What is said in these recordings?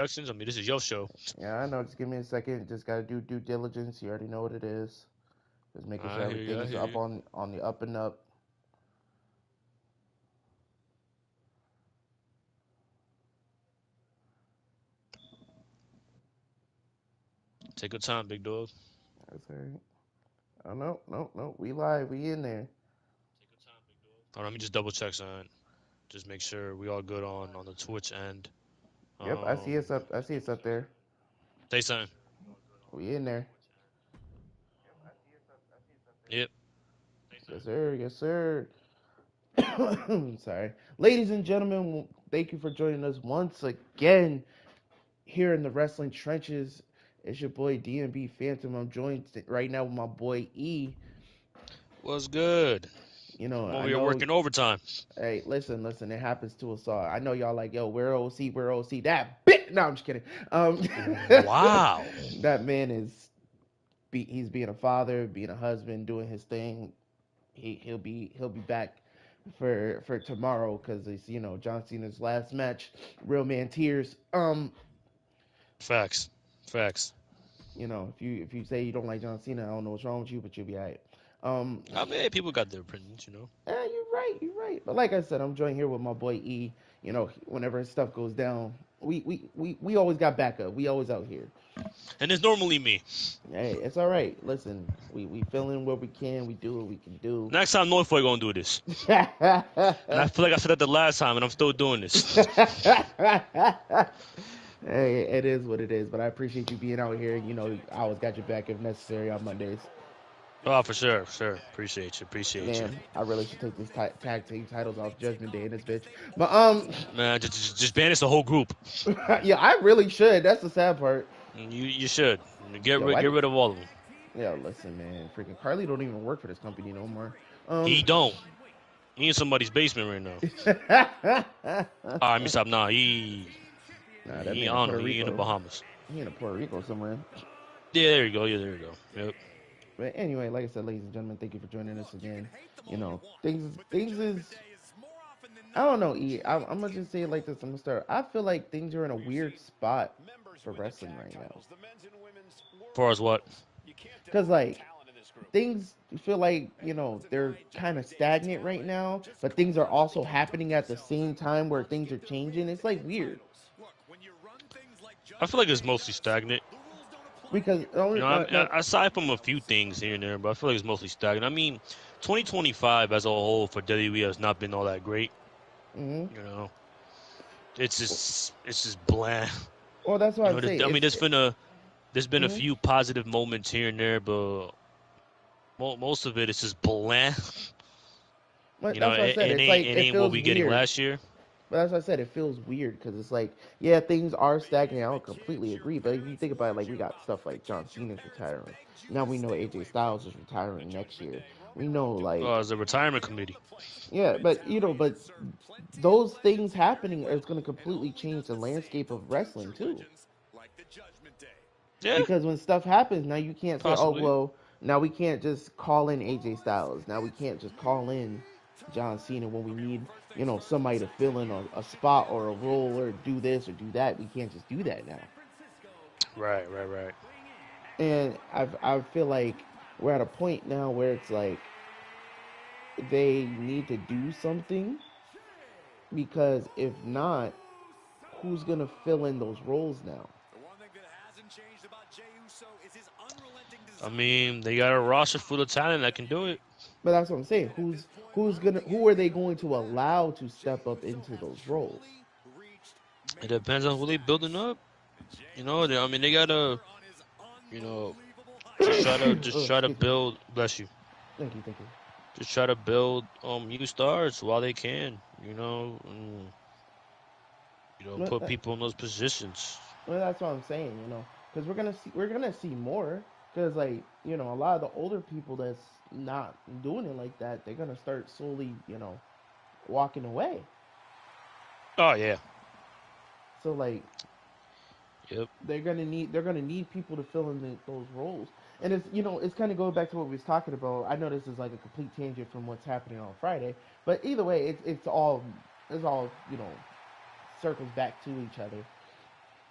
introductions. I mean, this is your show. Yeah, I know. Just give me a second. Just gotta do due diligence. You already know what it is. Just making sure I hear everything you. I is hear up you. on the up and up. Take your time, big dog. That's all right. Oh no, no, no. We live. We in there. Hold on, let me just double check something. Just make sure we all good on the Twitch end. Yep, I see Um, us up. I see us up there. say something. We in there. Yep. Yes, sir. Yes, sir. Sorry, ladies and gentlemen. Thank you for joining us once again here in the wrestling trenches. It's your boy DMB Phantom. I'm joined right now with my boy E. What's good? I'm I over here know. working overtime. Hey, listen. It happens to us all. I know y'all like, yo, we're OC, we're OC. That bit. No, I'm just kidding. Wow. That man he's being a father, being a husband, doing his thing. He'll be back for tomorrow because it's John Cena's last match. Real man tears. Facts. Facts. If you say you don't like John Cena, I don't know what's wrong with you, but you'll be alright. Um, I mean, hey, people got their opinions. you're right, you're right. But like I said, I'm joined here with my boy E. Whenever stuff goes down, we always got backup. We always out here. And it's normally me. Hey, it's all right. Listen, we fill in what we can. We do what we can do. Next time, Norfolk gonna do this. And I feel like I said that the last time, and I'm still doing this. Hey, it is what it is. But I appreciate you being out here. I always got your back if necessary on Mondays. Oh, for sure, sure. Appreciate you, appreciate you. Man, I really should take these tag team titles off Judgment Day in this bitch. But Man, just banish the whole group. yeah, I really should. That's the sad part. You should get Yo, rid why get did? rid of all of them. Yo, listen, man. Freaking Carly don't even work for this company no more. He Um, don't. He in somebody's basement right now. nah, All right, let me stop. Nah, that he man in I don't Puerto know. He in the Rico. Bahamas. He in Puerto Rico somewhere. Yeah, there you go. Yeah, there you go. Yep. But anyway, like I said, ladies and gentlemen, thank you for joining us again. Things is I don't know. I'm gonna just say it like this. I'm gonna start. I feel like things are in a weird spot for wrestling right now. Far as what? Cause like things feel like they're kind of stagnant right now, but things are also happening at the same time where things are changing. It's like weird I feel like it's mostly stagnant. because only no. Aside from a few things here and there, but I feel like it's mostly stagnant. I mean, 2025 as a whole for WWE has not been all that great. Mm-hmm. You know, it's just bland. Well, that's what I'm saying. I mean, there's been a Mm-hmm. few positive moments here and there, but most of it is just bland. But that's what I said. It's like It it ain't what feels we getting weird. last year. But as I said, it feels weird because it's like, yeah, things are stagnant. I don't completely agree. But if you think about it, like, we got stuff like John Cena's retiring. Now we know AJ Styles is retiring next year. We know, Oh, like, as a retirement committee. yeah, but those things happening is going to completely change the landscape of wrestling, too. Yeah, Because when stuff happens, now you can't say, oh, possibly. well, now we can't just call in AJ Styles. Now we can't just call in John Cena when we need, somebody to fill in a spot or a role or do this or do that. We can't just do that now. Right, right, right. And I feel like we're at a point now where it's like they need to do something because if not, who's gonna fill in those roles now? I mean, they got a roster full of talent that can do it. But that's what I'm saying. Who are they going to allow to step up into those roles? It depends on who they building up. I mean, they gotta, you know, just Oh, try to excuse me. build. Bless you. Thank you. Just try to build new stars while they can. Well, Put people in those positions. that's what I'm saying. Because we're gonna see more. Because like a lot of the older people that's not doing it like that, they're gonna start slowly walking away. Oh yeah. So like Yep. they're gonna need people to fill in those roles. And it's kind of going back to what we was talking about. I know this is like a complete tangent from what's happening on Friday, but either way, it's all circles back to each other.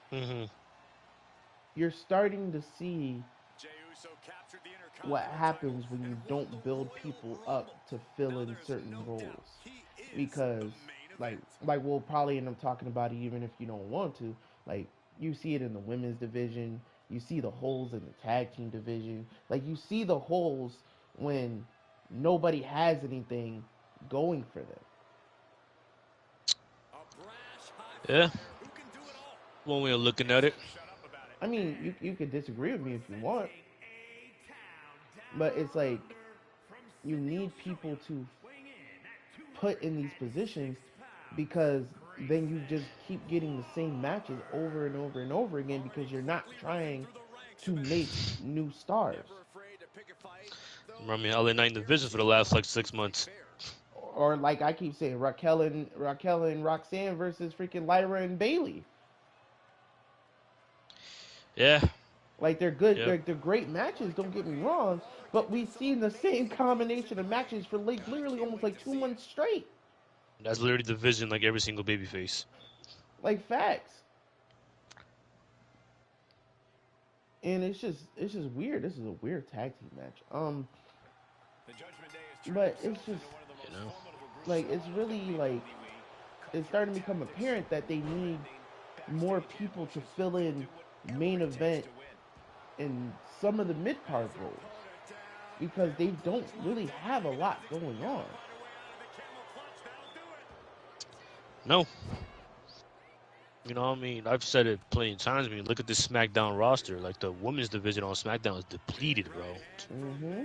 Hmm. You're starting to see what happens when you don't build people up to fill in certain roles. Because like we'll probably end up talking about it even if you don't want to. Like you see it in the women's division, you see the holes in the tag team division. Like you see the holes when nobody has anything going for them. Yeah, one way of looking at it. I mean, you could disagree with me if you want, but it's like you need people to put in these positions because then you just keep getting the same matches over and over and over again because you're not trying to make new stars. I mean, LA Knight in the division for the last like 6 months. Or like I keep saying, Raquel and Roxanne versus freaking Lyra and Bailey. Yeah. Like they're good, Yep. they're great matches. Don't get me wrong, but we've seen the same combination of matches for like literally almost like 2 months straight. That's literally the division like every single babyface. Like facts. And it's just weird. This is a weird tag team match. But it's just You know. like it's really like it's starting to become apparent that they need more people to fill in main event and some of the mid card roles because they don't really have a lot going on. No. You know what I mean? I've said it plenty of times. I mean, look at this SmackDown roster. Like the women's division on SmackDown is depleted, bro. Mm-hmm.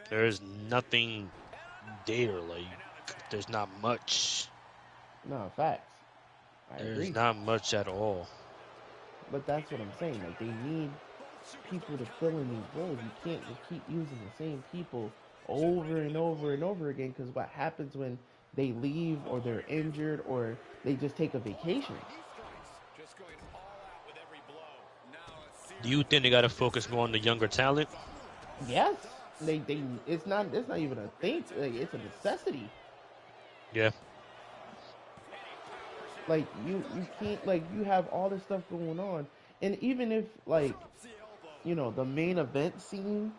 There is nothing there. Like there's not much. No, facts. I There's agree. not much at all. But that's what I'm saying. Like they need people to fill in these roles. You can't just keep using the same people over and over and over again because what happens when they leave or they're injured or they just take a vacation? Do you think they got to focus more on the younger talent? Yes, they it's not even a thing. Like, it's a necessity. Yeah. Like you can't like you have all this stuff going on, and even if like the main event scene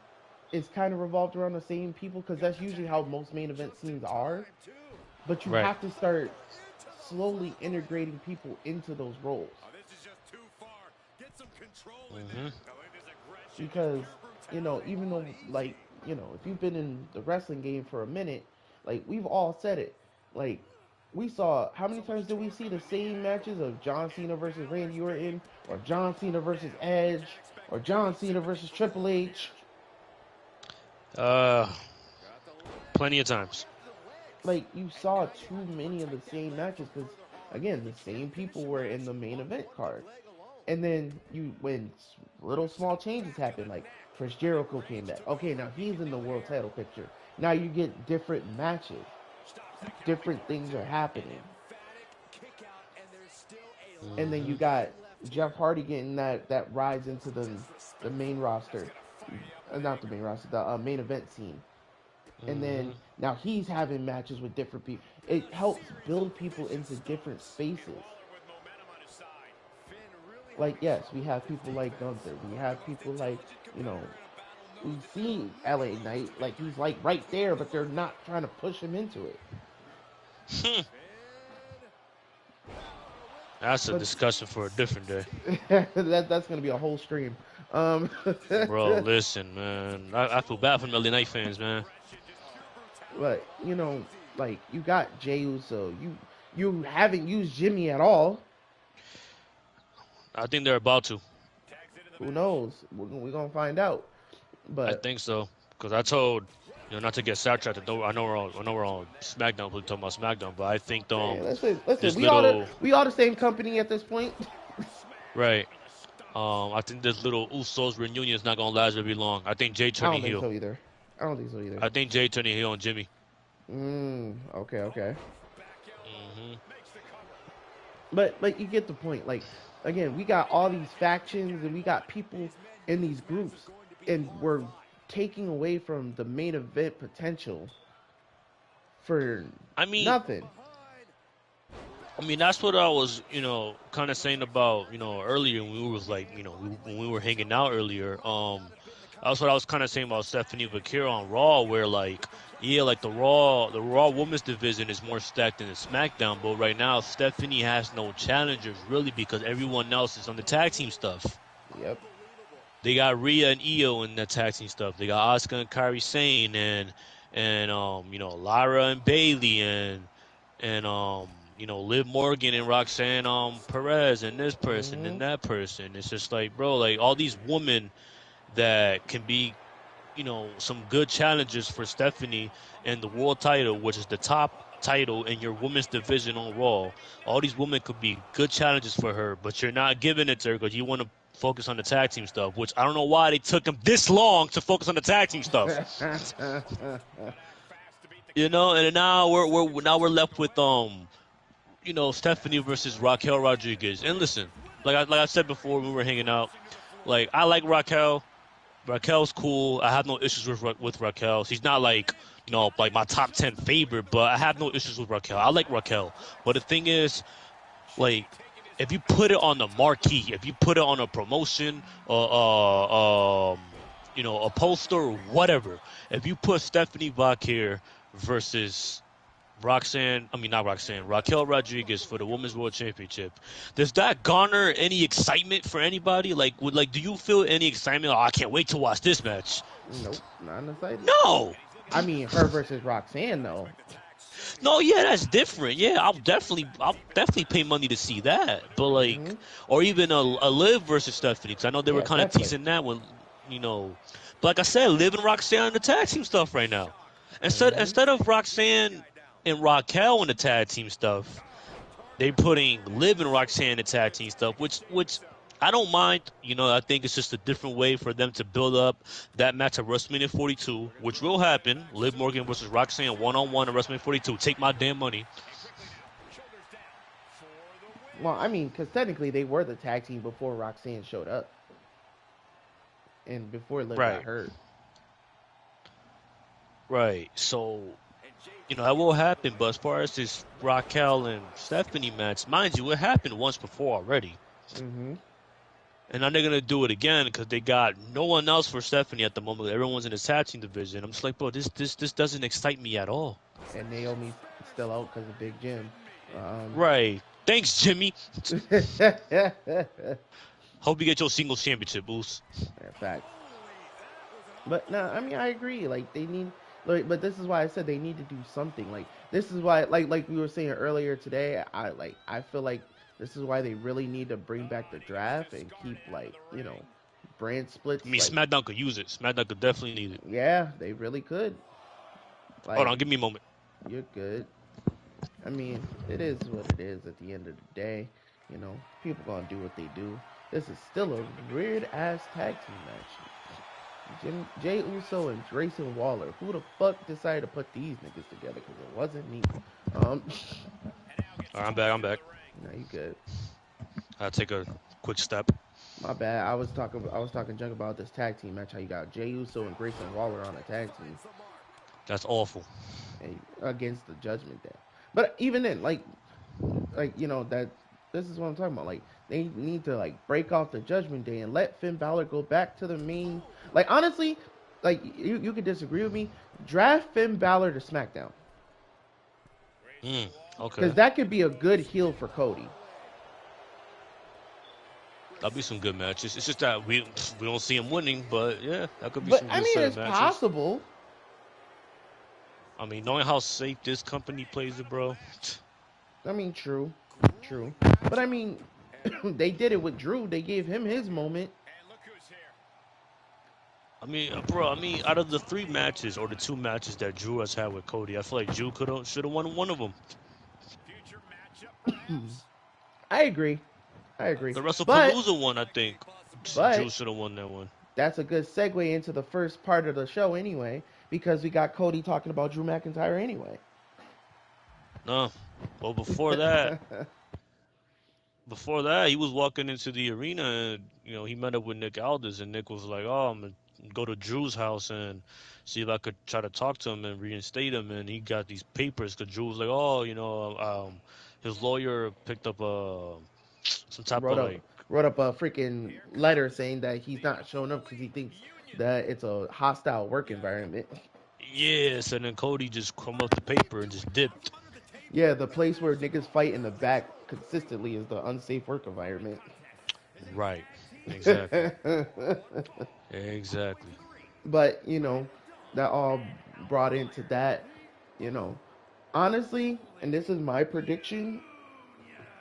is kind of revolved around the same people because that's usually how most main event scenes are. But you Right. have to start slowly integrating people into those roles Hmm. because even though like if you've been in the wrestling game for a minute, like we've all said it, like we saw how many times did we see the same matches of John Cena versus Randy Orton or John Cena versus Edge or John Cena versus Triple H? Uh, plenty of times. Like you saw too many of the same matches because again the same people were in the main event card. And then when little small changes happen, like Chris Jericho came back. Okay, now he's in the world title picture. Now you get different matches, different things are happening, and then you Hmm. got Jeff Hardy getting that rise into the main roster, not the main roster, the main event scene. And then Hmm. now he's having matches with different people. It helps build people into different spaces. Like yes, we have people like Gunther. We have people like you know we see LA Knight, like he's like right there, but they're not trying to push him into it. That's a But discussion for a different day. that's gonna be a whole stream. Um, Bro, listen, man. I feel bad for the LA Knight fans, man. but like you got Jey Uso, you haven't used Jimmy at all. I think they're about to. Who knows? We're gonna find out. I But think so. Because I told, not to get sidetracked. I know we're on SmackDown. We're talking about SmackDown, but I think hey, listen, this little we all the same company at this point. right. I think this little Usos reunion is not gonna last very long. I think Jay I turning don't think heel. so either. I don't think so either. I think Jay turning heel on Jimmy. Okay, okay. Hmm. But you get the point. Like again, we got all these factions and we got people in these groups, and we're taking away from the main event potential for I mean, nothing. I mean, that's what I was, kind of saying about, earlier when we was like, when we were hanging out earlier. That's what I was kind of saying about Stephanie Vaquero on Raw, where like, yeah, like the Raw Women's division is more stacked than the SmackDown, but right now Stephanie has no challengers really because everyone else is on the tag team stuff. Yep. They got Rhea and Io in the tag team stuff. They got Asuka and Kairi Sane and Lyra and Bailey and Liv Morgan and Roxanne Perez and this person Mhm. and that person. It's just like, bro, like all these women that can be, some good challenges for Stephanie and the world title, which is the top title in your women's division on Raw. All these women could be good challenges for her, but you're not giving it to her because you want to focus on the tag team stuff, which I don't know why they took them this long to focus on the tag team stuff. And now we're left with Stephanie versus Raquel Rodriguez. And listen, like I said before when we were hanging out, like I like Raquel. Raquel's cool. I have no issues with Raquel. She's not like like my top 10 favorite, but I have no issues with Raquel. I like Raquel, but the thing is, like, if you put it on the marquee, if you put it on a promotion or a poster or whatever, if you put Stephanie Vacquer versus not Roxanne, Raquel Rodriguez for the Women's World Championship. Does that garner any excitement for anybody? Do you feel any excitement? Oh, I can't wait to watch this match. Nope, not in the slightest. No, I mean, her versus Roxanne though. no, yeah, that's different. Yeah, I'll definitely pay money to see that. But Hmm. or even a Liv versus Stephanie, because I know they were Yeah, kind of definitely. teasing that when, you know. But like I said, Liv and Roxanne in the tag team stuff right now. Instead Hmm. instead of Roxanne and Raquel in the tag team stuff, they putting Liv and Roxanne in the tag team stuff, which I don't mind. I think it's just a different way for them to build up that match at WrestleMania 42, which will happen. Liv Morgan versus Roxanne 1-on-1 at WrestleMania 42. Take my damn money. Well, I mean, because technically they were the tag team before Roxanne showed up and before Liv got Right, hurt. right. So, that will happen. But as far as this Raquel and Stephanie match, mind you, it happened once before already. Hmm. And now they're gonna do it again because they got no one else for Stephanie at the moment. Everyone's in the tag team division. I'm just like, bro, this doesn't excite me at all. And Naomi's still out because of Big Jim. Right. Thanks, Jimmy. Yeah, Hope you get your singles championship, Boost. facts. But no, I mean I agree. Like they need, but this is why I said they need to do something. Like this is why, like we were saying earlier today, I feel like this is why they really need to bring back the draft and keep brand I splits. mean, Like SmackDown could use it. SmackDown could definitely need it. yeah, they really could. Hold Like on, give me a moment. you're good. I mean, it is what it is at the end of the day. People gonna do what they do. This is still a weird ass tag team match. Jay Uso and Grayson Waller. Who the fuck decided to put these niggas together? Because it wasn't me. Um, All right, I'm back. I'm back. no, you good. I'll take a quick step. My bad. I was talking junk about this tag team match. How you got Jay Uso and Grayson Waller on a tag team That's awful. against the Judgment Day. But even then, that this is what I'm talking about. Like they need to break off the Judgment Day and let Finn Balor go back to the main. Like honestly, you could disagree with me. Draft Finn Balor to SmackDown Mm, because okay. that could be a good heel for Cody. That'll be some good matches. It's just that we don't see him winning, but yeah, that could be But some I good mean, set of it's matches. possible. I mean, knowing how safe this company plays it, bro. I mean, true, true. But I mean, they did it with Drew. They gave him his moment. I mean, bro. I mean, out of the three matches or the two matches that Drew has had with Cody, I feel like Drew should have won one of them. I agree. I agree. The But WrestlePalooza one, I think but Drew should have won that one. that's a good segue into the first part of the show anyway, because we got Cody talking about Drew McIntyre anyway. No, well before that, he was walking into the arena and he met up with Nick Aldis, and Nick was like, "Oh, I'm gonna go to Drew's house and see if I could try to talk to him and reinstate him." And he got these papers because Drew was like, "Oh, his lawyer picked up some type wrote of up like wrote up a freaking letter saying that he's not showing up because he thinks that it's a hostile work environment. yes, and then Cody just come up the paper and just dipped. Yeah, the place where niggas fight in the back consistently is the unsafe work environment. Right. Exactly. Exactly. But that all brought into that. You know, honestly, and this is my prediction.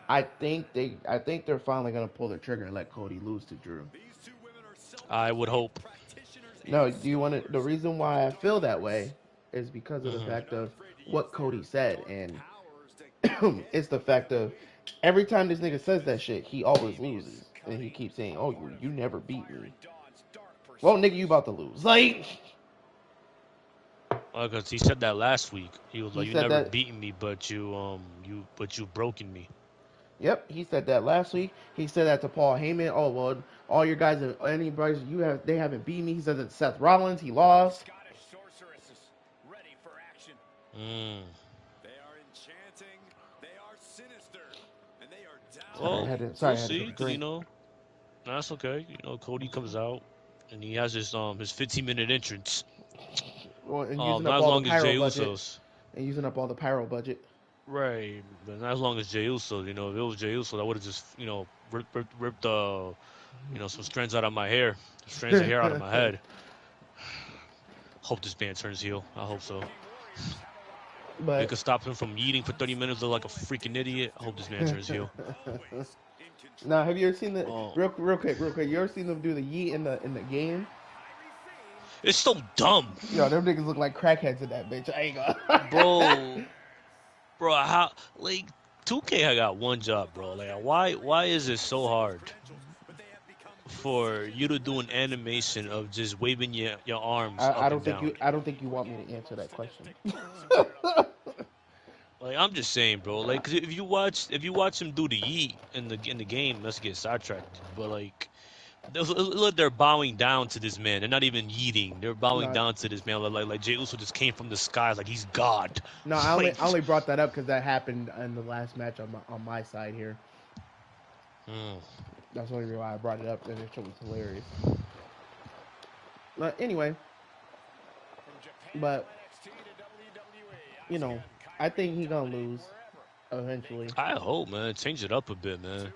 I think they're finally gonna pull the trigger and let Cody lose to Drew. I would hope. No, do you want to? The reason why I feel that way is because of the Hmm. fact of what Cody said, and it's the fact of every time this nigga says that shit, he always loses, and he keeps saying, "Oh, you never beat me." Well, nigga, you about to lose. Like Because he said that last week. He was he like, "You said never that. beaten me, but you've broken me." Yep, he said that last week. He said that to Paul Heyman. Oh well, all your guys, anybody they haven't beat me. He said that to Seth Rollins, he lost. Mm. Sorry, Well, I we'll had to see. go to Because drink. that's okay. Cody comes out and he has his 15-minute entrance. Well, and using up Not as all the long as pyro Jey budget, Usos. and using up all the pyro budget. Right, but not as long as Jey Uso. If it was Jey Uso, I would have just ripped some strands out of my hair, strands of hair out of my head. Hope this band turns heel. I hope so. It But could stop him from eating for 30 minutes like a freaking idiot. I hope this man turns heel. now, have you ever seen the Oh, real quick? You ever seen them do the yeet in the game? it's so dumb, Yo, them niggas look like crackheads in that bitch. I ain't gonna. bro. Bro, how like 2K had got one job, bro. Like, why is it so hard for you to do an animation of just waving your arms I up and don't think down? you want me to answer that question. Like, I'm just saying, bro. Like, 'cause if you watch him do the yeet in the game, let's get sidetracked. But like, look, they're bowing down to this man. They're not even yeeting. They're bowing no, down to this man. Like Jey Uso just came from the skies, like he's God. no, Like, I only brought that up because that happened in the last match on my side here. mm, That's the only reason why I brought it up. And it was hilarious. But anyway, but I think he gonna lose eventually. I hope, man, change it up a bit, man.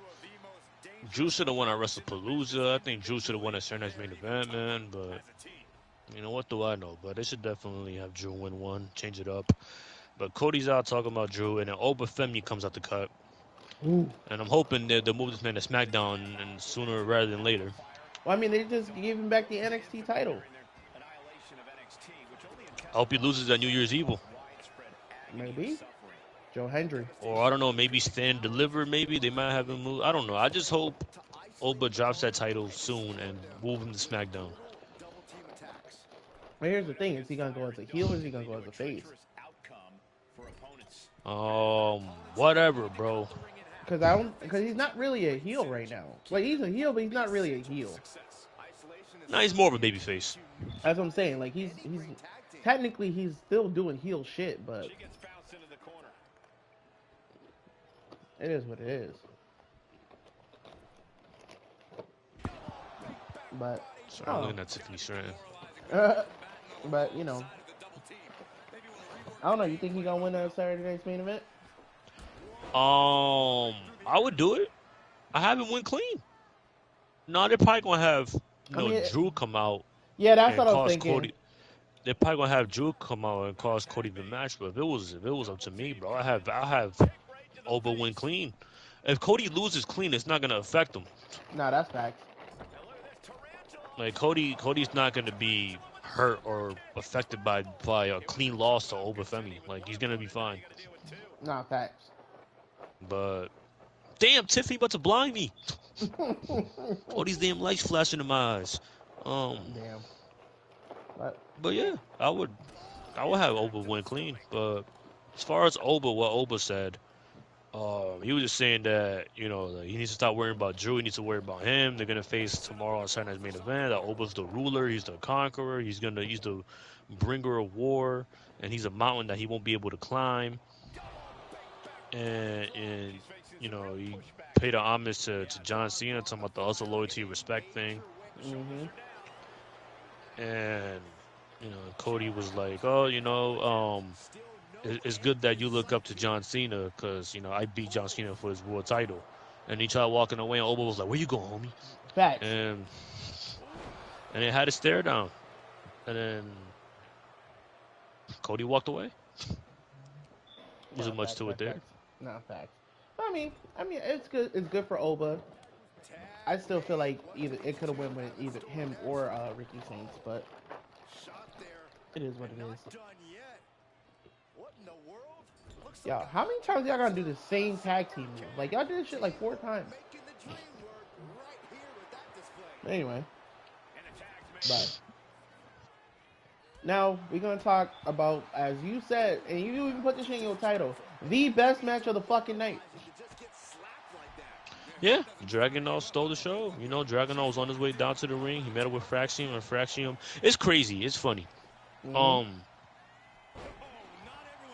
Drew should have won at WrestlePalooza. I think Drew should have won at Saturday's main event, man. But what do I know? But they should definitely have Drew win one, change it up. But Cody's out talking about Drew, and then Oba Femi comes out the cut. Ooh. And I'm hoping that they'll move this man to SmackDown and sooner rather than later. Well, I mean, they just gave him back the NXT title. I hope he loses that New Year's Evil. Maybe Joe Hendry. Or I don't know, maybe Stand Deliver, maybe. They might have him move. I don't know. I just hope Oba drops that title soon and move him to SmackDown. But here's the thing: is he gonna go as a heel or is he gonna go as a face? Whatever, bro. Because he's not really a heel right now. Like he's a heel, but he's not really a heel. Nah, he's more of a babyface. That's what I'm saying. Like he's technically he's still doing heel shit, but it is what it is. But Sorry, I'm looking at Tiffany Stratton. but I don't know. You think he gonna win Saturday night's main event? I would do it. I have him win clean. No, they're probably gonna have I mean, Drew come out yeah, that's and what I was cause thinking. Cody. They're probably gonna have Drew come out and cause Cody the match. But if it was up to me, bro, I have Oba win clean. If Cody loses clean, it's not gonna affect him. Nah, that's facts. Like Cody's not gonna be hurt or affected by a clean loss to Oba Femi. Like he's gonna be fine. Nah, facts. But damn, Tiffany about to blind me. All these damn lights flashing in my eyes. Damn. But But yeah, I would have Oba win clean. But as far as Oba, what Oba said, he was just saying that that he needs to stop worrying about Drew. He needs to worry about him. They're gonna face tomorrow on Saturday's main event. That Oba's the ruler. He's the conqueror. He's the bringer of war, and he's a mountain that he won't be able to climb. and you know, he paid a homage to John Cena, talking about the also loyalty respect thing, Mm-hmm. and you know, Cody was like, oh, you know, it's good that you look up to John Cena because you know I beat John Cena for his world title, and he tried walking away, and Obo was like, where you going, homie? Facts. And they had a stare down, and then Cody walked away. Nah, Wasn't much facts, to it facts, there. facts. Nah, facts. But I mean, it's good. It's good for Oba. I still feel like either it could have went with either him or Ricky Saints, but it is what it is. Yo, how many times y'all gonna do the same tag team move? Like y'all did this shit like 4 times. Anyway, but now we're gonna talk about, as you said, and you even put this in your title, the best match of the fucking night. Yeah, Dragunov stole the show. You know, Dragunov was on his way down to the ring. He met up with Fraxium, and Fraxium. It's crazy. It's funny. Mm-hmm. Um,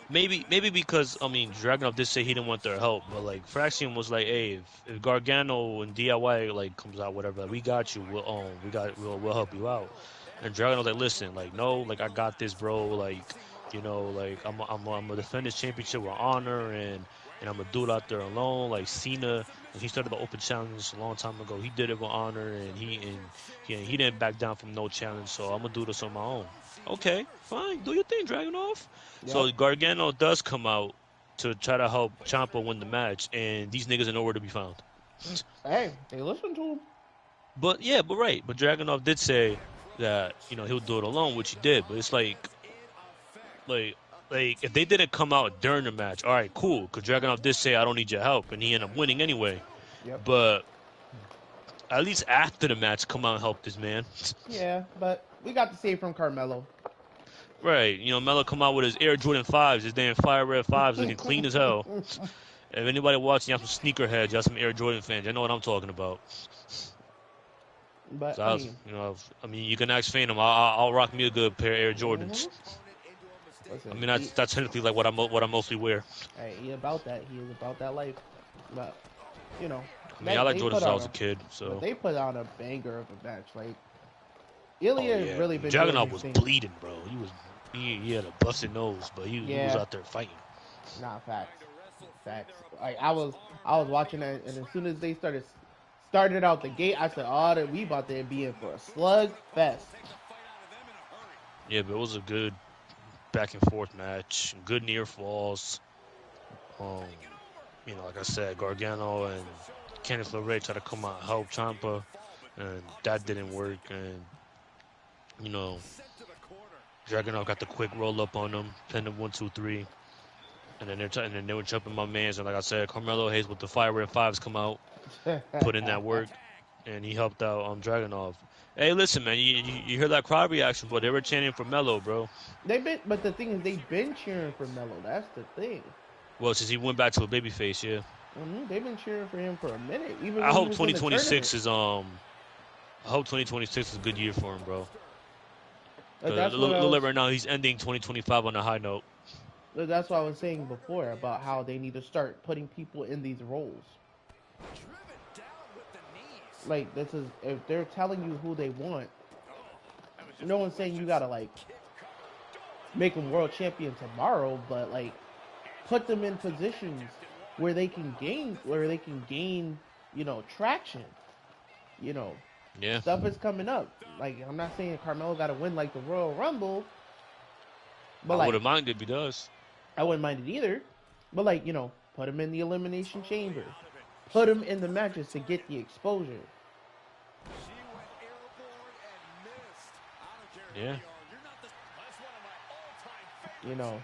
maybe because I mean Dragunov did say he didn't want their help, but like Fraxium was like, hey, if Gargano and DIY like comes out, whatever, like, we got you. We'll help you out. And Dragunov like, listen, like no, like I got this, bro. Like you know, like I'm gonna defend this championship with honor, and I'm gonna do it out there alone. Like Cena, when he started the open challenge a long time ago, he did it with honor, and he didn't back down from no challenge. So I'm gonna do this on my own. Okay, fine, do your thing, Dragunov. Yep. So Gargano does come out to try to help Ciampa win the match, and these niggas are nowhere to be found. Hey, they listen to him. But yeah, but right. But Dragunov did say that you know he'll do it alone, which he did. But it's like like if they didn't come out during the match, all right, cool. Because Dragunov did say I don't need your help, and he ended up winning anyway. Yep. But at least after the match, come out and help this man. Yeah, but we got to save from Carmelo. Right, you know, Melo come out with his Air Jordan 5s, his damn fire red 5s looking clean as hell. If anybody watching, you have some sneakerheads, you have some Air Jordan fans, you know what I'm talking about. But So I I was, mean, you know, I mean, you can ask Phantom. I'll rock me a good pair of Air Jordans. mm-hmm. I Listen, mean, that's technically like what I mostly wear. hey, he about that. He is about that life. But you know, I mean, I that like they Jordans put since I on was a a, kid. but So, they put on a banger of a match. Like oh Ilya has yeah, really been doing Dragunov his was thing. bleeding, bro. He had a busted nose, but he was Yeah, out there fighting. nah, facts, facts. Like I was watching that, and as soon as they started out the gate, I said, "Oh, that we about to be in for a slug fest." Yeah, but it was a good back and forth match, good near falls. Um, you know, like I said, Gargano and Kenneth LeRae tried to come out and help Ciampa, and that didn't work. And you know, Dragunov got the quick roll up on them, pinned him 1, 2, 3, and then and then they were jumping my man's. And like I said, Carmelo Hayes with the fire red 5s come out, put in that work, and he helped out Dragunov. Hey, listen, man, you hear that crowd reaction, but they were chanting for Melo, bro. but the thing is, they've been cheering for Melo. That's the thing. Well, since he went back to a babyface, yeah. They've been cheering for him for a minute, even I when he hope was in the tournament. 2026 is I hope 2026 is a good year for him, bro. But Because that's what I look was. like right now he's ending 2025 on a high note. That's what I was saying before about how they need to start putting people in these roles. Like this is, if they're telling you who they want, no one's saying you gotta like make them world champion tomorrow, but like put them in positions where they can gain, traction. You know, Yeah, stuff is coming up. Like I'm not saying Carmelo got to win like the Royal Rumble, but I like wouldn't mind if he does. I wouldn't mind it either. But like put him in the elimination chamber, put him in the matches to get the exposure. Yeah. You know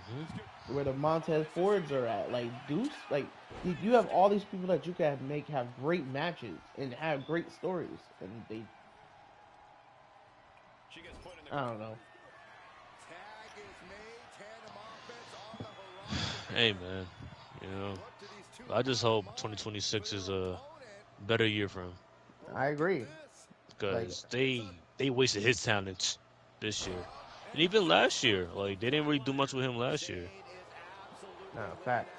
Hmm. where the Montez Fords are at. Like Deuce, like you have all these people that you can make have great matches and have great stories, and I don't know. Hey man, you know, I just hope 2026 is a better year for him I agree. Like because they wasted his talents this year and even last year. Like they didn't really do much with him last year. Nah, facts.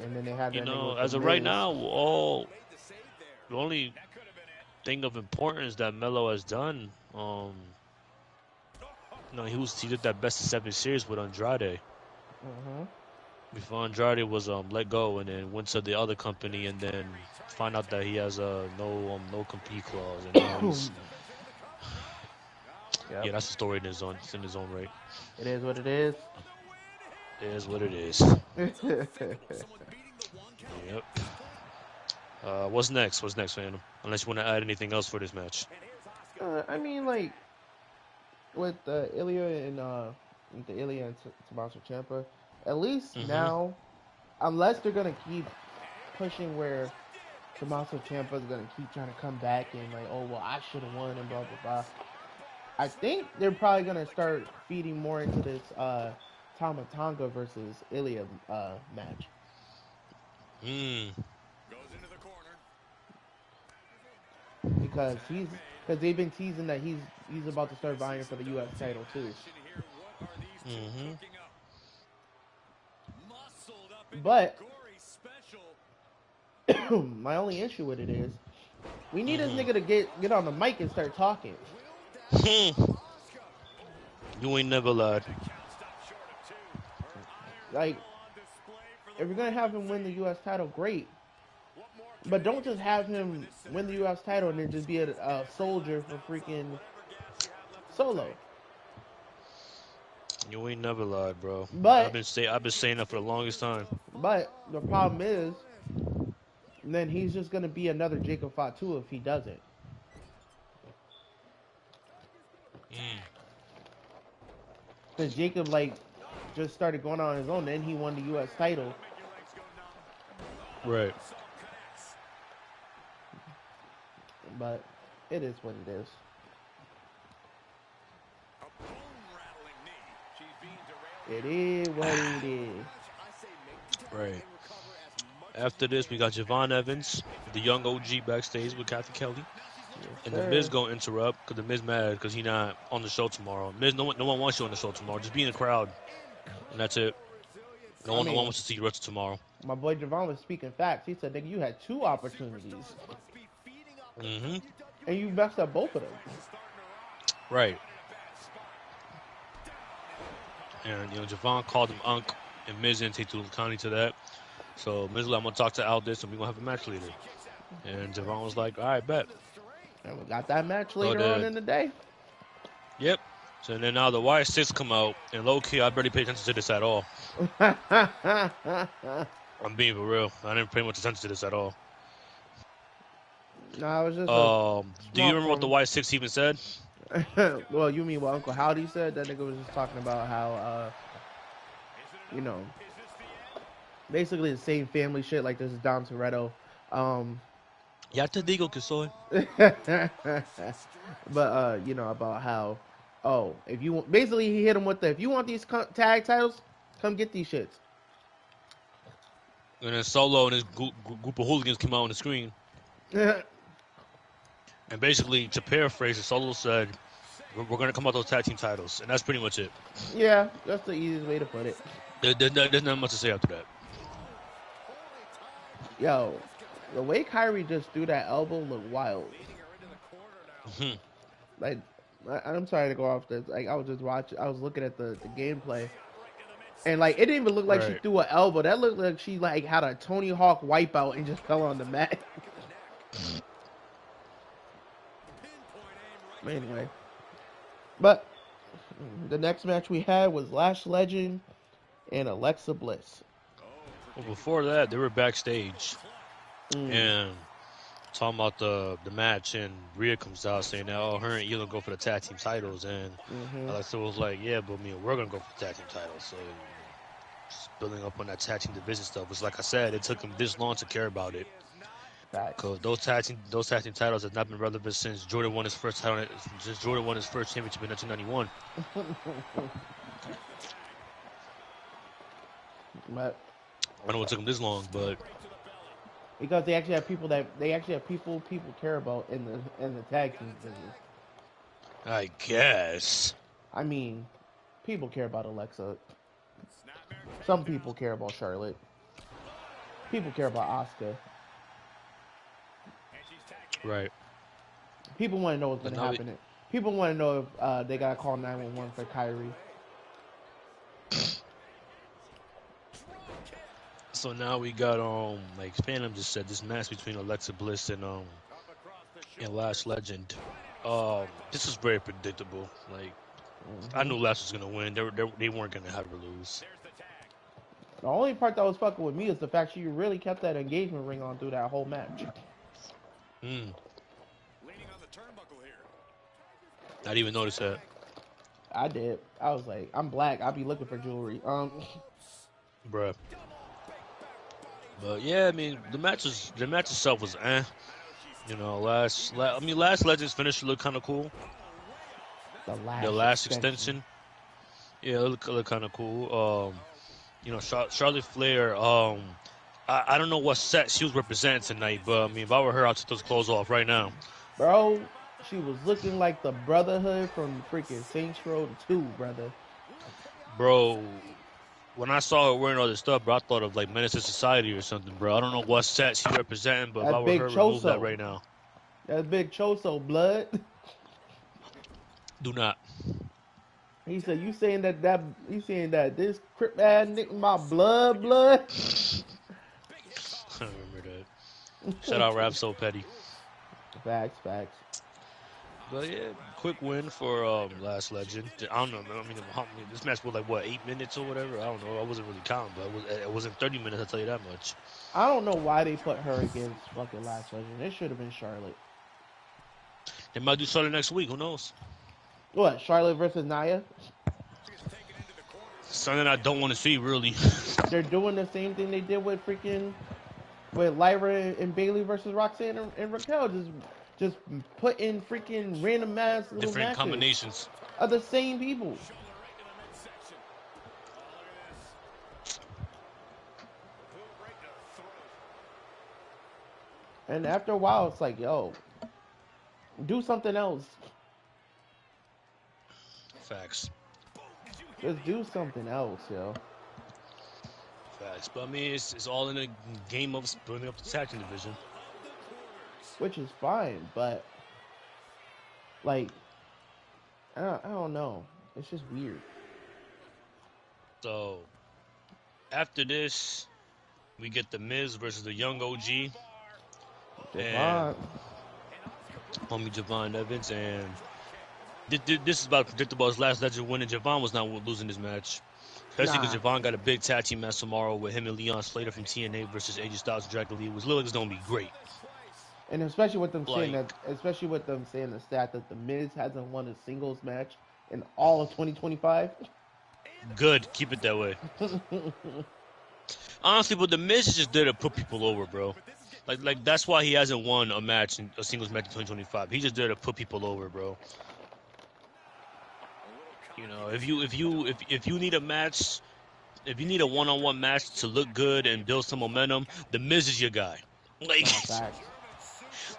And then they had You that nigga know, with the as of right Miz. now, the only thing of importance that Melo has done, he did that best of 7 series with Andrade. Mm-hmm. Before Andrade was let go and then went to the other company and then find out that he has a no compete clause and now he's Yep. yeah, that's a story in his own, it's in his own right. It is what it is. It is what it is. Yep. What's next? What's next, Phantom? Unless you want to add anything else for this match. I mean, like with Ilya and the Ilya and Tommaso Ciampa, at least Mm-hmm. now, unless they're gonna keep pushing where Tommaso Ciampa is gonna keep trying to come back and like, oh well, I should have won and blah blah blah. I think they're probably gonna start feeding more into this Tama Tonga versus Ilya match Mm. because they've been teasing that he's about to start vying for the U.S. title too. Mm-hmm. But my only issue with it is we need this Mm-hmm. nigga to get on the mic and start talking. Hmm. You ain't never lied. Like, if you're gonna have him win the U.S. title, great. But don't just have him win the U.S. title and then just be a soldier for freaking Solo. You ain't never lied, bro. But I've been saying that for the longest time. the problem is, then he's just gonna be another Jacob Fatu if he doesn't. Mm. Because Jacob just started going on his own, then he won the U.S. title. Right. But it is what it is. It is what it is. Right. After this, we got Javon Evans, the young OG, backstage with Kathy Kelly. Yes, And the Miz sir. gonna interrupt because the Miz mad because he not on the show tomorrow. Miz, no one wants you on the show tomorrow. Just be in the crowd, and that's it. I No one mean, wants to see you wrestle tomorrow. my boy Javon was speaking facts. He said, nigga, you had two opportunities. Mm-hmm. And you messed up both of them. Right. And Javon called him Unc, and Miz didn't take too kindly to that. So Miz was like, I'm gonna talk to Aldis, and we're gonna have a match later. And Javon was like, all right, bet. And we got that match So later on the in the day. Yep. So then now the Y6 come out, and low key, I barely paid attention to this at all. I'm being for real. I didn't pay much attention to this at all. No, it was just a Do you small remember what the form. Y6 even said? Well, you mean what Uncle Howdy said? That nigga was just talking about how, you know, basically the same family shit. Like this is Dom Toretto. Um, Ya te digo que soy. but about how, oh, if you want, basically he hit him with the, if you want these tag titles, come get these shits. And then Solo and his group of hooligans came out on the screen. And basically, to paraphrase it, Solo said, we're going to come out those tag team titles. And that's pretty much it. Yeah, that's the easiest way to put it. There's not much to say after that. Yo, the way Kyrie just threw that elbow looked wild. Mm-hmm. Like, I'm sorry to go off this. Like, I was just watching. I was looking at the gameplay, and like, it didn't even look like she Right. threw an elbow. That looked like she like had a Tony Hawk wipeout and just fell on the mat. Anyway, but the next match we had was Lash Legend and Alexa Bliss. Well, before that, they were backstage. Mm. And talking about the match, and Rhea comes out saying that, oh, her and Ela go for the tag team titles. And Mm-hmm. Alexa was like, yeah, but me and we're going to go for the tag team titles. So just building up on that tag team division stuff. It's like I said, it took him this long to care about it. Facts. Because those tag team titles have not been relevant since Jordan won his first title, since Jordan won his first championship in 1991. But I know it took him this long, but because they actually have people care about in the tag team business. I guess. I mean, people care about Alexa. Some people care about Charlotte. People care about Asuka. Right. People want to know what's But going to now we, happen. People want to know if they got to call 911 for Kyrie. so now we got like Phantom just said, this match between Alexa Bliss and Lash Legend. This was very predictable. Like I Mm-hmm. knew Lash was gonna win. They weren't gonna have her lose. The only part that was fucking with me is the fact she really kept that engagement ring on through that whole match. Mm. I didn't even notice that. I did. I was like, I'm black. I'll be looking for jewelry. Bruh. But yeah, I mean the match itself was eh. You know, Last Legends finisher looked kind of cool. The The lash last extension. extension, yeah, it looked kind of cool. You know, Charlotte Flair. I don't know what set she was representing tonight, but I mean, if I were her, I'd take those clothes off right now, Bro, she was looking like the Brotherhood from freaking Saints Row 2, brother. bro. When I saw her wearing all this stuff, bro, I thought of like Menace to Society or something, bro. I don't know what set she representing, but if I That were big her, remove that choso. right now. That big choso, blood. Do not. He said, you saying that this crip ass nigga my blood? I remember that. Shout out Rap So Petty. Facts, facts. But yeah, quick win for Last Legend. I don't know. This match was like what 8 minutes or whatever. I don't know. I wasn't really counting, but it wasn't 30 minutes. I'll tell you that much. I don't know why they put her against fucking Last Legend. It should have been Charlotte. They might do Charlotte next week. Who knows? What, Charlotte versus Nia? Something I don't want to see, really. They're doing the same thing they did with Lyra and Bailey versus Roxanne and Raquel. Just put in freaking random ass little Different matches combinations. of the same people. And after a while, it's like, yo, do something else. Facts. Just do something else, yo. Facts. But I mean, it's all in a game of building up the tag team division. Which is fine, but like, I don't know. It's just weird. So after this, we get the Miz versus the Young OG and Javon, homie Javon Evans, and this is about predictable. As Last Legend winning, Javon was not losing this match, especially because nah. Javon got a big tag team match tomorrow with him and Leon Slater from TNA versus AJ Styles and Dragon Lee. Which looks like it's gonna be great. And especially with them saying Like, the stat that the Miz hasn't won a singles match in all of 2025. good, keep it that way. Honestly, but the Miz is just there to put people over, bro. Like that's why he hasn't won a singles match in 2025. He's just there to put people over, bro. You know, if you need a match, if you need a one-on-one match to look good and build some momentum, the Miz is your guy. Like Nah, facts.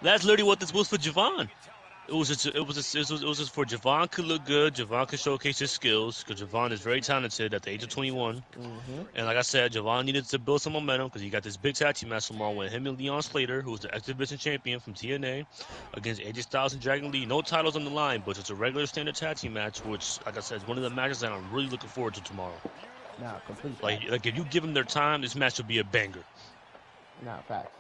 that's literally what this was for Javon. It was just for Javon could look good. Javon could showcase his skills because Javon is very talented at the age of 21. Mm-hmm. And like I said, Javon needed to build some momentum because he got this big tag team match tomorrow with him and Leon Slater, who's the X Division champion from TNA, against AJ Styles and Dragon Lee. No titles on the line, but it's a regular standard tag team match, which, like I said, is one of the matches that I'm really looking forward to tomorrow. Nah, complete Like, facts. like if you give them their time, this match will be a banger. Nah, facts.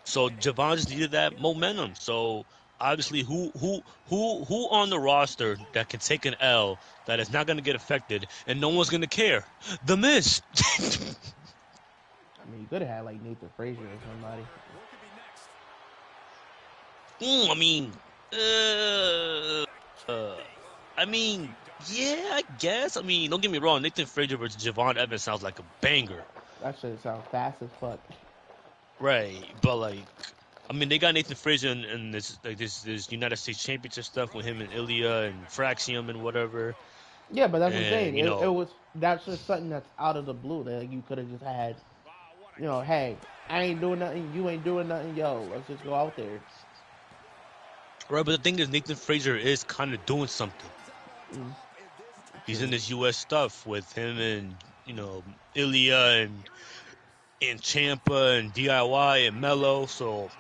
So Javon just needed that momentum. So obviously, who on the roster that can take an L that is not going to get affected and no one's going to care? The Miz. I mean, you could have had like Nathan Frazier or somebody. I mean, I mean, yeah, I guess. I mean, don't get me wrong. Nathan Frazier versus Javon Evans sounds like a banger, That shit sounds fast as fuck. right? But like, I mean, they got Nathan Frazier in this United States Championship stuff with him and Ilya and Fraxium and whatever. Yeah, but that's what I'm And saying. That's just something that's out of the blue that you could have just had. You know, hey, I ain't doing nothing. You ain't doing nothing. Yo, let's just go out there. right. But the thing is, Nathan Frazier is kind of doing something. Mm, He's true. in this U.S. stuff with him and you know, Ilya and Champa and DIY and Mello. So